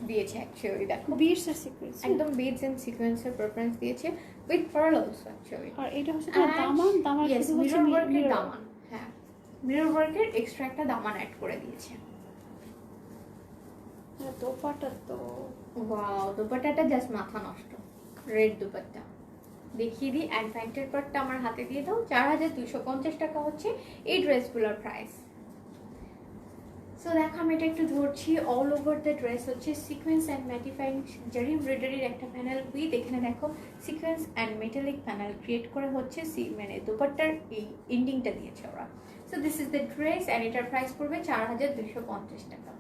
দিয়েছে অ্যাকচুয়ালি। দেখো বিটস এর সিকোয়েন্স, একদম বিডস এন্ড সিকোয়েন্সের প্রেফারেন্স দিয়েছে উইথ পার্ল অলসো অ্যাকচুয়ালি। আর এটা হচ্ছে দামান, দামান ইয়েস, শুধু হচ্ছে মিরর ওয়ার্কের mirror। দামান। হ্যাঁ, মিরর ওয়ার্কের এক্সট্রা একটা দামান অ্যাড করে দিয়েছে। দোপাটা তো ওয়াও, দুপাট্টাটা জাস্ট মাথা নষ্ট, রেড দুপাট্টা দেখিয়ে দিই। অ্যান্ড প্যান্টের পার্টটা আমার হাতে দিয়ে দাও। 4250 টাকা হচ্ছে এই ড্রেসগুলোর প্রাইস। সো দেখো আমি এটা একটু ধরছি। অল ওভার দ্য ড্রেস হচ্ছে সিকোয়েন্স অ্যান্ড ম্যাটিফাইং জারি এমব্রয়ডারির একটা প্যানেল উইথ, এখানে দেখো sequence and metallic panel create করে হচ্ছে মানে দুপাট্টার এই এন্ডিংটা দিয়েছে ওরা। So this is the dress and এটার প্রাইস পড়বে 4250 টাকা।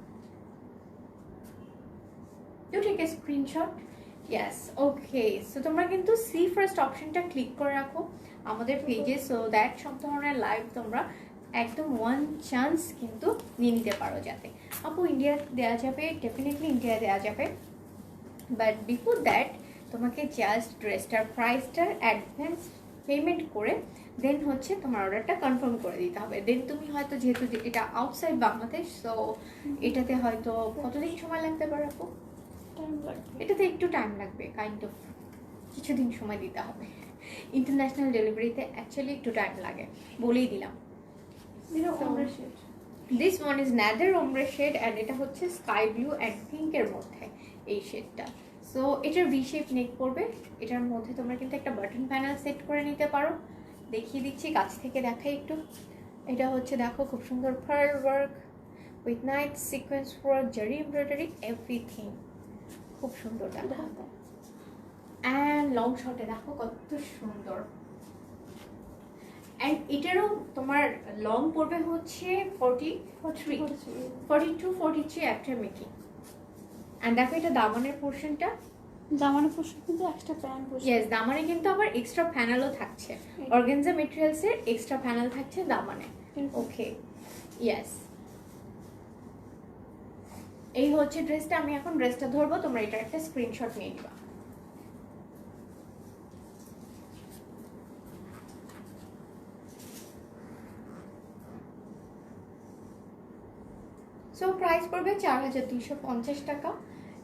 You take a screenshot? Yes, okay. So তোমরা কিন্তু see first অপশনটা ক্লিক করে রাখো আমাদের পেজে, সো দ্যাট সব ধরনের লাইভ তোমরা একদম ওয়ান চান্স কিন্তু নিয়ে নিতে পারো। যাতে আপু ইন্ডিয়া দেওয়া যাবে, ডেফিনেটলি ইন্ডিয়া দেওয়া যাবে, বাট বিফোর দ্যাট তোমাকে জাস্ট ড্রেসটার প্রাইসটার অ্যাডভান্স পেমেন্ট করে দেন হচ্ছে তোমার অর্ডারটা কনফার্ম করে দিতে হবে। দেন তুমি হয়তো, যেহেতু এটা আউটসাইড বাংলাদেশ, সো এটাতে হয়তো কতদিন সময় লাগতে পারে আপু? এটাতে একটু টাইম লাগবে, কাইন্ড অফ কিছুদিন সময় দিতে হবে। ইন্টারন্যাশনাল ডেলিভারিতে অ্যাকচুয়ালি একটু টাইম লাগে, বলেই দিলাম। দিস ওয়ান ইজ নাদার ওমরা শেড অ্যান্ড এটা হচ্ছে স্কাই ব্লু অ্যান্ড পিঙ্কের মধ্যে এই শেডটা। সো এটার ভি শেপ নেক পড়বে। এটার মধ্যে তোমরা কিন্তু একটা বাটন প্যানেল সেট করে নিতে পারো। দেখিয়ে দিচ্ছি, কাছ থেকে দেখাই একটু। এটা হচ্ছে দেখো খুব সুন্দর pearl work with night sequence work, zari embroidery, everything খুব সুন্দর। দেখো অ্যান্ড লং শটে দেখো কত সুন্দর। অ্যান্ড এটারও তোমার লং পড়বে হচ্ছে 42-43 আফটার মেকিং। অ্যান্ড দেখো এটা দামানের পোর্শনটা, দামানের পোর্শন কিন্তু এক্সট্রা প্যান্ট বসে। ইয়েস, দামানে কিন্তু আবার এক্সট্রা প্যানেলও থাকছে, অর্গানজা মেটেরিয়ালসের এক্সট্রা প্যানেল থাকছে দামানে। ওকে, ইয়েস, এই হচ্ছে ড্রেসটা। আমি এখন ড্রেসটা ধরবো, তোমরা এটা একটা স্ক্রিনশট নিয়ে নিবা। সো প্রাইস পড়বে 4250 টাকা,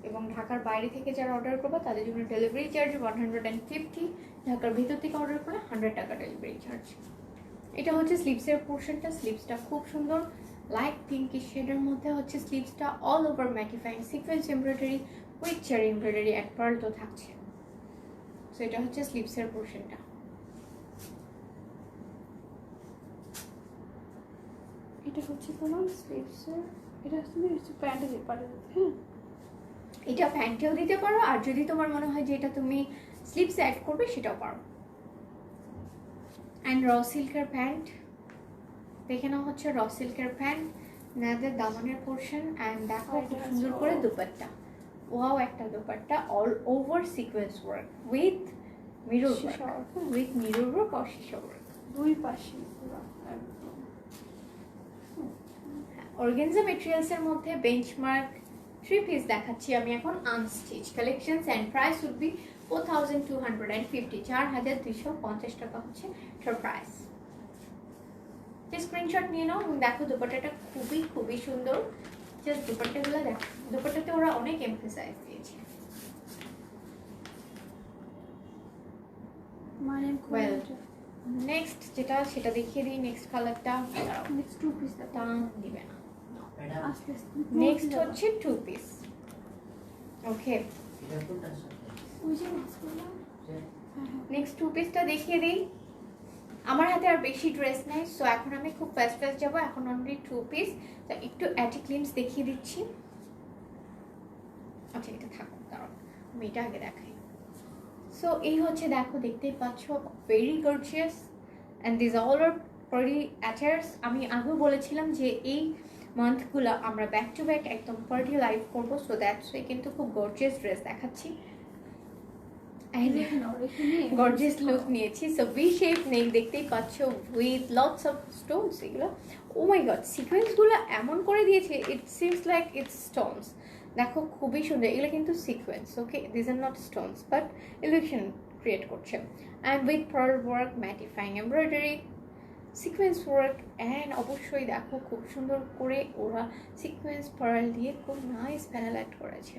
এবং ঢাকার বাইরে থেকে যারা অর্ডার করবে তাদের জন্য ডেলিভারি চার্জ 150, ঢাকার ভিতর থেকে অর্ডার করলে 100 টাকা ডেলিভারি চার্জ। এটা হচ্ছে স্লিভসের পোর্শনটা। স্লিভসটা খুব সুন্দর, লাইট পিঙ্কিশ শেডের মধ্যে হচ্ছে স্লিভসটা, all over mattifying sequence embroidery with cherry embroidery and pearl তো থাকছে। সো এটা হচ্ছে স্লিভসের পোর্শনটা। এটা হচ্ছে তোমার স্লিভসের, এটা তুমি প্যান্টে দিতে পারো। হ্যাঁ, এটা প্যান্টেও দিতে পারো, আর যদি তোমার মনে হয় যে এটা তুমি স্লিভস অ্যাড করবে সেটাও পারো। অ্যান্ড র সিল্কের প্যান্ট, দেখে নাও হচ্ছে র সিল্কের প্যান্ট, নাদের দামানের পোর্শন। অ্যান্ড দেখো খুব সুন্দর করে দুপাট্টা, ওয়াও একটা dupatta, all over sequence work with mirror work, with mirror work আর শিশা ওয়ার্ক দুই পাশে পুরো একদম। অর্গানজা মেটেরিয়ালসের মধ্যে বেঞ্চমার্ক 3 পিস দেখাচ্ছি আমি এখন unstitch collections and price would be 4250, 4250 টাকা হচ্ছে এটার প্রাইস। স্ক্রিনশট নিয়ে নাও এবং দেখো দুপাট্টাটা খুবই খুবই সুন্দর। জাস্ট দুপাট্টাগুলো দেখো, দুপাট্টাতে ওরা অনেক এমফাসাইজ দিয়েছে। মানে ওয়েল নেক্সট যেটা সেটা দেখিয়ে দিই। নেক্সট কালারটা নেক্সট টু পিস টান দিবে না। আস্তে আস্তে নেক্সট হচ্ছে 2 পিস। ওকে ওই যে মাছগুলো নেক্সট 2 পিসটা দেখিয়ে দিই। আমার হাতে আর বেশি ড্রেস নাই, সো এখন আমি খুব ফাস্ট যাবো। এখন অনলি 2 পিস, তো একটু অ্যাটিক লিম্স দেখিয়ে দিচ্ছি। আচ্ছা এটা থাকুক, দাঁড়াও আমি এটা আগে দেখাই। সো এই হচ্ছে দেখো, দেখতেই পাচ্ছ very gorgeous and this all are pretty attires. আমি আগেও বলেছিলাম যে এই মান্থগুলো আমরা ব্যাক টু ব্যাক একদম পার্টি লাইভ করবো, সো দ্যাটস ওয়ে কিন্তু খুব গর্জিয়াস ড্রেস দেখাচ্ছি। গর্জিয়াস লুক নিয়েছি। সো ভি শেপ নেক দেখতেই পাচ্ছ উইথ লটস অফ স্টোনস। এগুলো ও মাই গড, সিকোয়েন্সগুলো এমন করে দিয়েছে, it seems like it's stones. দেখো খুবই সুন্দর, এগুলো কিন্তু sequence. Okay, this are not stones but illusion create করছে। And with pearl work, mattifying embroidery, sequence work, and অবশ্যই দেখো খুব সুন্দর করে ওরা সিকোয়েন্স পার্ল দিয়ে খুব নাইস প্যানেল অ্যাড করেছে।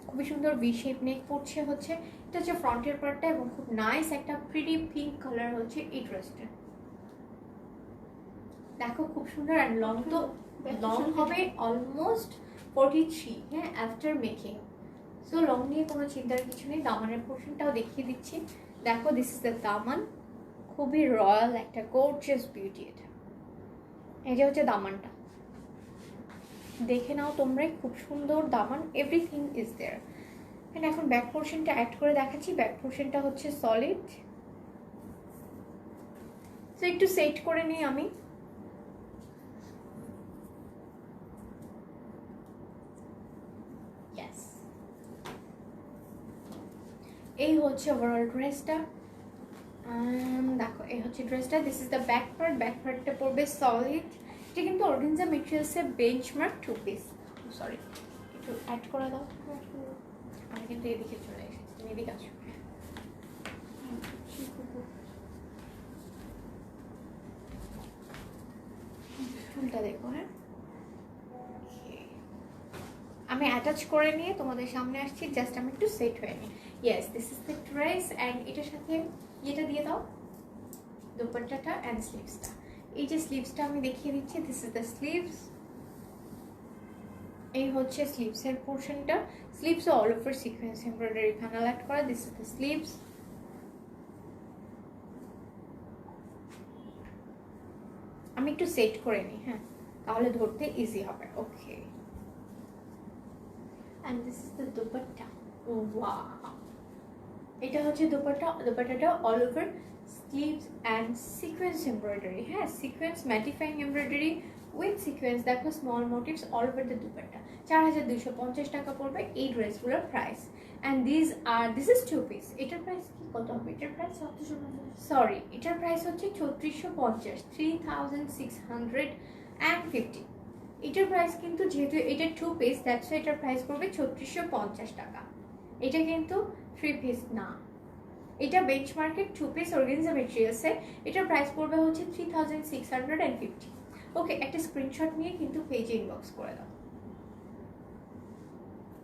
খুবই সুন্দর ভি শেপ নেক পড়ছে হচ্ছে, এটা হচ্ছে ফ্রন্টের পার্টটা এবং খুব নাইস একটা প্রিটি পিঙ্ক কালার হচ্ছে এই ড্রেসটা। দেখো খুব সুন্দর। অ্যান্ড লং তো লং হবে অলমোস্ট 43, হ্যাঁ, আফটার মেকিং। সো লং নিয়ে কোনো চিন্তার কিছু নেই। দামানের পোর্শনটাও দেখিয়ে দিচ্ছি। দেখো দিস ইজ দ্য দামান, খুবই রয়্যাল একটা গর্জিয়াস বিউটি। এটা এই যে হচ্ছে দামানটা, দেখে নাও তোমরাই, খুব সুন্দর দামান, এভরিথিং ইজ দেয়ার। অ্যান্ড এখন ব্যাক পোর্শনটা অ্যাড করে দেখাচ্ছি। ব্যাক পোর্শনটা হচ্ছে সলিড। সো একটু সেট করে নিই আমি। ইয়েস, এই হচ্ছে ওভারঅল ড্রেসটা। দেখো এই হচ্ছে ড্রেসটা, this is the back part. Back পার্টটা পড়বে সলিড। এটা কিন্তু অর্গানজা মেটেরিয়ালসের বেঞ্চমার্ক 2 পিস। সরি, একটু অ্যাড করে দাও। আমি কিন্তু এদিকে চলে এসেছি, তুমি এদিকে আসো। ফুলটা দেখো। হ্যাঁ, আমি অ্যাটাচ করে নিয়ে তোমাদের সামনে আসছি। জাস্ট আমি একটু সেট হয়ে নিই। Yes, this is the dress. And এটার সাথে এটা দিয়ে দাও, দুপাট্টাটা অ্যান্ড স্লিভসটা। এই যে স্লিভসটা আমি দেখিয়ে দিচ্ছি, দিস ইজ দ্য স্লিভস। এই হচ্ছে স্লিভসের পোর্শনটা। Sleeves all over sequence embroidery panel add করা। This is the sleeves. আমি একটু সেট করে নিই, হ্যাঁ, তাহলে ধরতে ইজি হবে। Okay, and this is the dupatta. Wow, এটা হচ্ছে দুপাট্টা। দুপাট্টাটা all over sleeves and sequence embroidery. হ্যাঁ, sequence mattifying embroidery with sequence. দেখো small motifs all over the dupatta. 4250 টাকা পড়বে এই ড্রেসগুলোর price. And this is 2 piece. এটার প্রাইস কি কত হবে? এটার প্রাইস সরি, এটার প্রাইস হচ্ছে 3450, 3650। এটার প্রাইস কিন্তু যেহেতু এটা 2 পিস, দ্যাটস এটার প্রাইস পড়বে 3650 টাকা। এটা কিন্তু 3 পিস না, এটা বেঞ্চমার্কের 2 পিস অর্গানজা মেটেরিয়ালসে। এটার প্রাইস পড়বে হচ্ছে 3650। ওকে, একটা স্ক্রিনশট নিয়ে কিন্তু পেজে ইনবক্স করে দাও।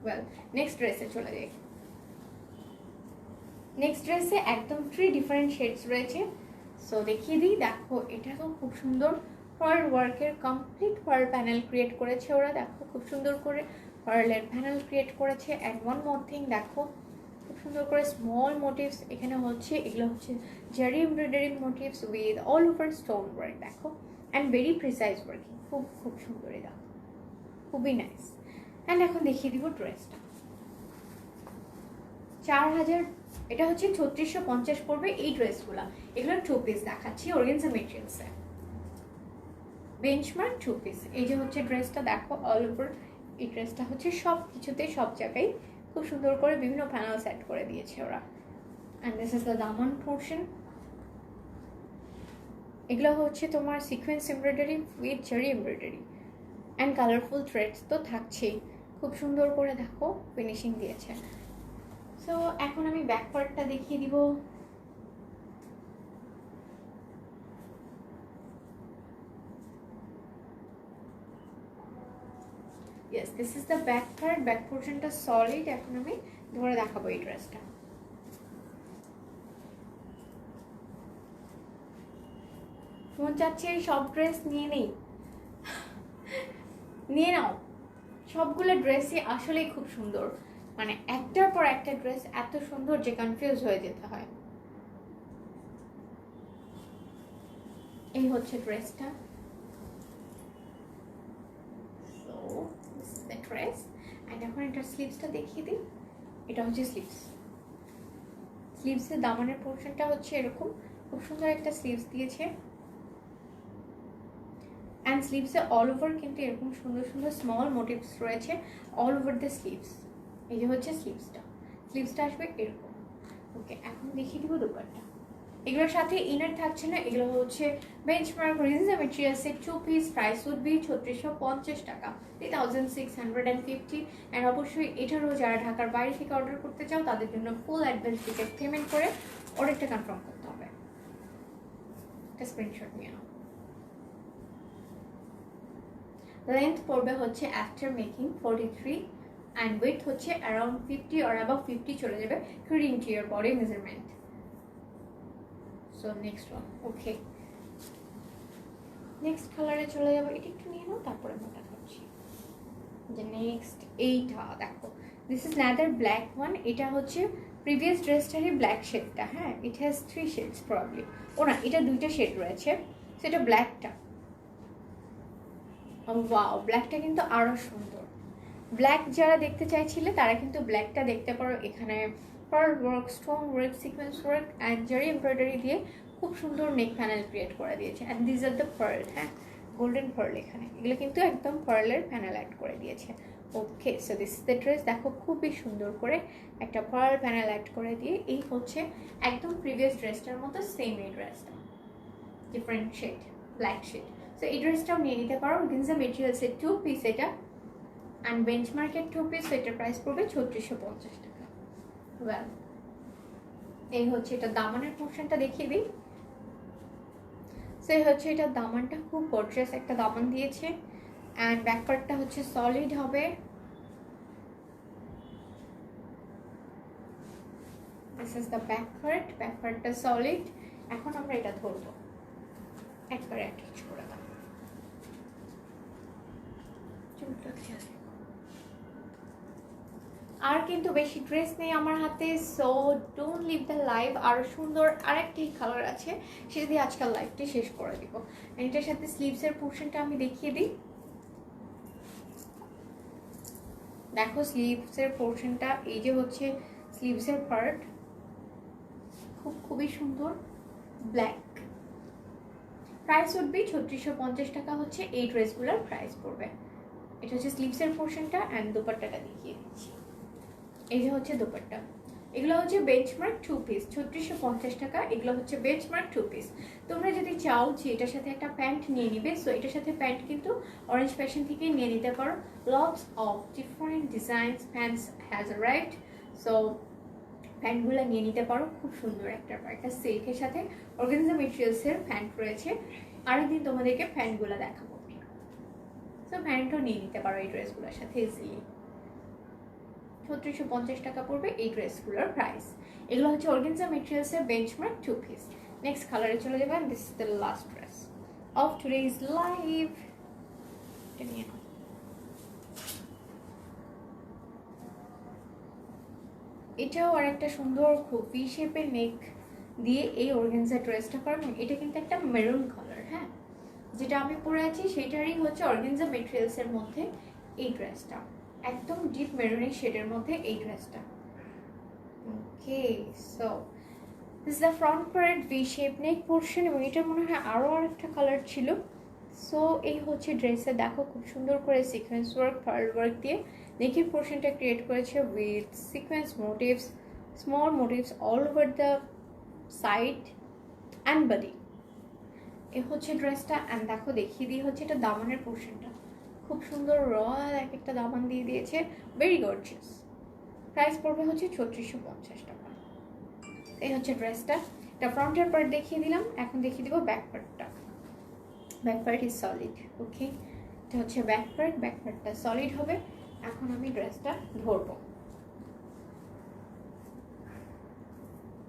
ওয়েল, নেক্সট ড্রেসে চলে যাই। নেক্সট ড্রেসে একদম 3 ডিফারেন্ট শেডস রয়েছে। সো দেখিয়ে দিই। দেখো এটা তো খুব সুন্দর পার্ল ওয়ার্কের কমপ্লিট পার্ল প্যানেল ক্রিয়েট করেছে ওরা। দেখো খুব সুন্দর করে পার্লের প্যানেল ক্রিয়েট করেছে। অ্যান্ড ওয়ান মোর থিং, দেখো খুব সুন্দর করে স্মল মোটিভস এখানে হচ্ছে। এগুলো হচ্ছে জারি embroidery motives with all over stone work. দেখো, অ্যান্ড ভেরি প্রিসাইজ ওয়ার্কিং। খুব খুব সুন্দর, এটা খুবই নাইস। অ্যান্ড এখন দেখিয়ে দিব ড্রেসটা। 4000, এটা হচ্ছে 3650 পড়বে এই ড্রেসগুলো। এগুলো 2 পিস দেখাচ্ছি অর্গানজা মেটেরিয়ালসে, বেঞ্চমার্ক 2 পিস। এই যে হচ্ছে ড্রেসটা, দেখো অল ওভার এই ড্রেসটা হচ্ছে সব কিছুতে সব জায়গায় খুব সুন্দর করে বিভিন্ন প্যানেল সেট করে দিয়েছে ওরা। And this is the Daman portion. এগুলো হচ্ছে তোমার সিকোয়েন্স এমব্রয়ডারি উইথ জারি এমব্রয়ডারি। অ্যান্ড কালারফুল থ্রেডস তো থাকছেই, খুব সুন্দর করে দেখো ফিনিশিং দিয়েছে। সো এখন আমি ব্যাক পার্টটা দেখিয়ে দিব। Yes, this is the back part. Back পোর্শনটা সলিড। এখন আমি ধরে দেখাবো এই ড্রেসটা। মন চাচ্ছে এই সব ড্রেস নিয়ে নেই, নিয়ে নাও। সবগুলো ড্রেসই আসলেই খুব সুন্দর, মানে একটার পর একটা ড্রেস এত সুন্দর যে কনফিউজ হয়ে যেতে হয়। এই হচ্ছে ড্রেসটা। So this is the dress. And এখন এটার স্লিভসটা দেখিয়ে দিই। এটা হচ্ছে স্লিভস। স্লিভসের দামানের পোর্শনটা হচ্ছে এরকম, খুব সুন্দর একটা স্লিভস দিয়েছে। অ্যান্ড স্লিভসে অল ওভার কিন্তু এরকম সুন্দর সুন্দর স্মল মোটিভস রয়েছে অল ওভার দ্য স্লিভস। এই যে হচ্ছে স্লিভসটা, স্লিভসটা আসবে এরকম। ওকে, এখন দেখিয়ে দিব দোপাট্টা। এগুলোর সাথে ইনার থাকছে না, এগুলো হচ্ছে বেঞ্চমার্ক রিজনেবল মেটেরিয়ালসের 2 পিস। প্রাইস উড বি 3650 টাকা, 3650। অ্যান্ড অবশ্যই এটারও যারা ঢাকার বাইরে থেকে অর্ডার করতে চাও তাদের জন্য ফুল অ্যাডভান্স টিকেট পেমেন্ট করে অর্ডারটা কনফার্ম করতে হবে। একটা স্ক্রিনশট নিয়ে নাও। লেন্থ পড়বে হচ্ছে আফটার মেকিং 43 অ্যান্ড উইথ হচ্ছে অ্যারাউন্ড 50 অর অ্যাবাভ 50 চলে যাবে according to your body measurement. So next one. Okay, next কালারে চলে যাবো। এটা একটু নিয়ে নাও, তারপরে আমি দেখাচ্ছি যে নেক্সট এইটা দেখো। This is another black one. এটা হচ্ছে প্রিভিয়াস ড্রেসটারই ব্ল্যাক শেডটা। হ্যাঁ, ইট হ্যাজ 3 শেডস প্রবাবলি। ও না, এটা 2টা শেড রয়েছে। সেটা ব্ল্যাকটা, ওয়াও, ব্ল্যাকটা কিন্তু আরো সুন্দর। ব্ল্যাক যারা দেখতে চাইছিলে তারা কিন্তু ব্ল্যাকটা দেখতে পারো। এখানে pearl work, stone work, sequence work and zari embroidery দিয়ে খুব সুন্দর নেক প্যানেল ক্রিয়েট করে দিয়েছে। And this are the pearl. হ্যাঁ, গোল্ডেন পার্ল এখানে, এগুলো কিন্তু একদম পার্লের প্যানেল অ্যাড করে দিয়েছে। Okay, so this is the dress. দেখো খুবই সুন্দর করে একটা পার্ল প্যানেল অ্যাড করে দিয়ে এই হচ্ছে একদম প্রিভিয়াস ড্রেসটার মতো সেম এই ড্রেসটা, different shade, black shade. So এই ড্রেসটাও নিয়ে নিতে পারো। অর্গানজা মেটেরিয়ালসের 2 পিস এটা, অ্যান্ড বেঞ্চমার্কের 2 পিস। এটার প্রাইস পড়বে 3650 টাকা। ওয়েল, এই হচ্ছে এটা দামানের পোর্শনটা দেখিয়ে দিই। সো এই হচ্ছে এটা দামানটা, খুব গর্জিয়াস একটা দামান দিয়েছে। অ্যান্ড ব্যাক পার্টটা হচ্ছে সলিড হবে। This is the back part. Back পার্টটা সলিড। এখন আমরা এটা ধরবো, একবারে অ্যাটাচ করে দাও। আর কিন্তু বেশি ড্রেস নেই আমার হাতে, so don't leave the live. আরো সুন্দর আরেকটি কালার আছে, সেটা দিয়ে আজকাল লাইভটি শেষ করে দিব। এটার সাথে স্লিভসের পোর্শনটা আমি দেখিয়ে দিই। দেখো স্লিভসের পোর্শনটা, এই যে হচ্ছে স্লিভসের পার্ট, খুবই সুন্দর ব্ল্যাক। প্রাইস উড বি 3650 টাকা হচ্ছে এই ড্রেসগুলোর প্রাইস পড়বে। এটা হচ্ছে স্লিভসের পোর্শনটা। অ্যান্ড দোপাট্টাটা দেখিয়ে দিচ্ছি। এই যে হচ্ছে দোপাট্টা। এগুলো হচ্ছে বেঞ্চমার্ক 2 পিস, 3650 টাকা। এগুলো হচ্ছে বেঞ্চমার্ক 2 পিস। তোমরা যদি চাও যে এটার সাথে একটা প্যান্ট নিয়ে নিবে, সো এটার সাথে প্যান্ট কিন্তু অরেঞ্জ ফ্যাশন থেকে নিয়ে নিতে পারো। Lots of different designs pants has right. So প্যান্টগুলো নিয়ে নিতে পারো। খুব সুন্দর একটা সিল্কের সাথে অর্গানজা মেটেরিয়ালসের প্যান্ট রয়েছে। আরেকদিন তোমাদেরকে প্যান্টগুলো দেখাবো। সো প্যান্টও নিয়ে নিতে পারো এই ড্রেসগুলোর সাথে ইজিলি। 3650 টাকা পড়বে এই ড্রেসগুলোর প্রাইস। এগুলো হচ্ছে অর্গানজা মেটেরিয়ালসের বেঞ্চমার্ক 2 পিস। নেক্সট কালারে চলে যাবে। This is the last dress of today's live. এটাও আর একটা সুন্দর খুব ভি শেপের নেক দিয়ে এই অর্গানজা ড্রেসটা করা। এটা কিন্তু একটা মেরুন কালার। হ্যাঁ, যেটা আমি পরে আছি সেটারই হচ্ছে অর্গানজা মেটেরিয়ালসের মধ্যে এই ড্রেসটা, একদম ডিপ মেরুনি শেডের মধ্যে এই ড্রেসটা। Okay, so this is the front part, V shape neck portion. এবং এটার মনে হয় আরও আরেকটা কালার ছিল। সো এই হচ্ছে ড্রেসে দেখো খুব সুন্দর করে সিকোয়েন্স ওয়ার্ক, পার্ল ওয়ার্ক দিয়ে নেকের পোর্শনটা ক্রিয়েট করেছে with sequence motifs, small motifs all over the side and body. এ হচ্ছে ড্রেসটা। অ্যান্ড দেখো দেখিয়ে দিই হচ্ছে এটা দামানের পোর্শনটা, খুব সুন্দর রয়্যাল এক একটা দামান দিয়ে দিয়েছে, ভেরি গর্জিয়াস। প্রাইস পড়বে হচ্ছে ৩৬৫০ টাকা। এই হচ্ছে ড্রেসটা। এটা ফ্রন্টের পার্ট দেখিয়ে দিলাম, এখন দেখিয়ে দিব ব্যাক পার্টটা। ব্যাক পার্ট ইজ সলিড, ওকে। এটা হচ্ছে ব্যাক পার্ট, ব্যাক পার্টটা সলিড হবে। এখন আমি ড্রেসটা ধরবো,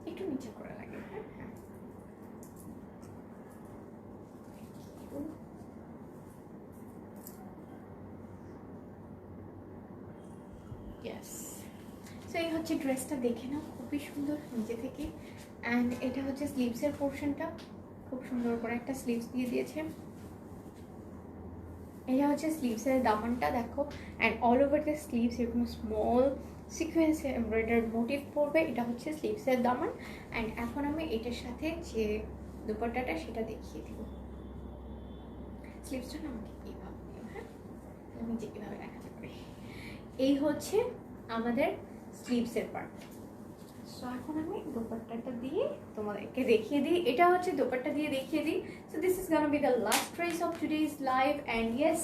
একটু নিচে করে লাগে, হ্যাঁ হ্যাঁ। ইয়েস, সো এই হচ্ছে ড্রেসটা, দেখে নাও খুবই সুন্দর নিচে থেকে। অ্যান্ড এটা হচ্ছে স্লিভসের পোর্শনটা, খুব সুন্দর করে একটা স্লিভস দিয়ে দিয়েছে। এটা হচ্ছে স্লিভসের দামানটা দেখো, and all over the sleeves এরকম স্মল সিকোয়েন্সে এমব্রয়ডারি মোটিভ পড়বে। এটা হচ্ছে স্লিভসের দামান। অ্যান্ড এখন আমি এটার সাথে যে দুপাট্টাটা সেটা দেখিয়ে দিব। স্লিভসটা না আমাকে এইভাবে দিও, হ্যাঁ, আমি যে কীভাবে দেখাতে পারি। এই হচ্ছে আমাদের স্লিভসের পার্ট। সো এখন আমি দোপাট্টাটা দিয়ে তোমাদেরকে দেখিয়ে দিই, এটা হচ্ছে দোপাট্টা দিয়ে দেখিয়ে দিই। So this is gonna be the last dress of today's live. And yes,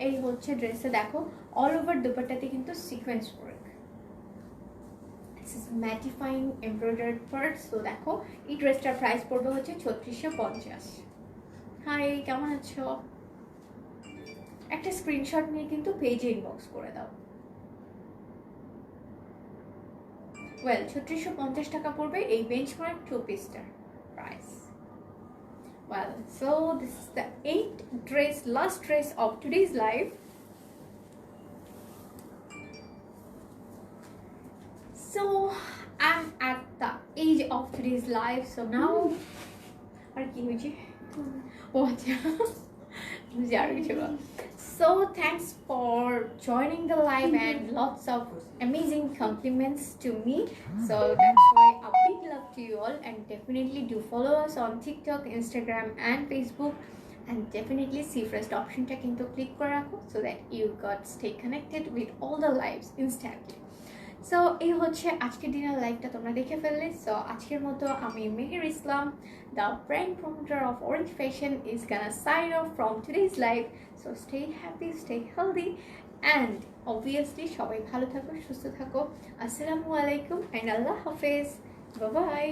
এই হচ্ছে ড্রেসটা দেখো, অল ওভার দোপাট্টাতে কিন্তু sequence work, this is mattifying embroidered part. So দেখো এই ড্রেসটার প্রাইস পড়বে হচ্ছে ৩৬৫০। হাই, কেমন আছো? একটা স্ক্রিনশট নিয়ে কিন্তু পেজে ইনবক্স করে দাও। ওয়েল, ৩৬৫০ টাকা পড়বে এই বেঞ্চমার্ক 2 পিসটার price. Well, so this is the 8th dress, last dress of today's live. So I'm at the age of today's live. So now, আর কি হয়েছে? ও আচ্ছা, আর কিছু না। So thanks for joining the live and lots of amazing compliments to me. So that's why a big love to you all, and definitely do follow us on TikTok, Instagram and Facebook, and definitely see first option ta kintu click kore rakho so that you got stay connected with all the lives instantly. So এই হচ্ছে আজকের দিনের লাইভটা তোমরা দেখে ফেললে। So আজকের মতো আমি Meher Islam, the brand promoter of Orange Fashion, is gonna sign off from today's live. So stay happy, stay healthy, and obviously সবাই ভালো থাকো, সুস্থ থাকো। আসসালামু আলাইকুম অ্যান্ড আল্লাহ হাফেজ, বাই বাই।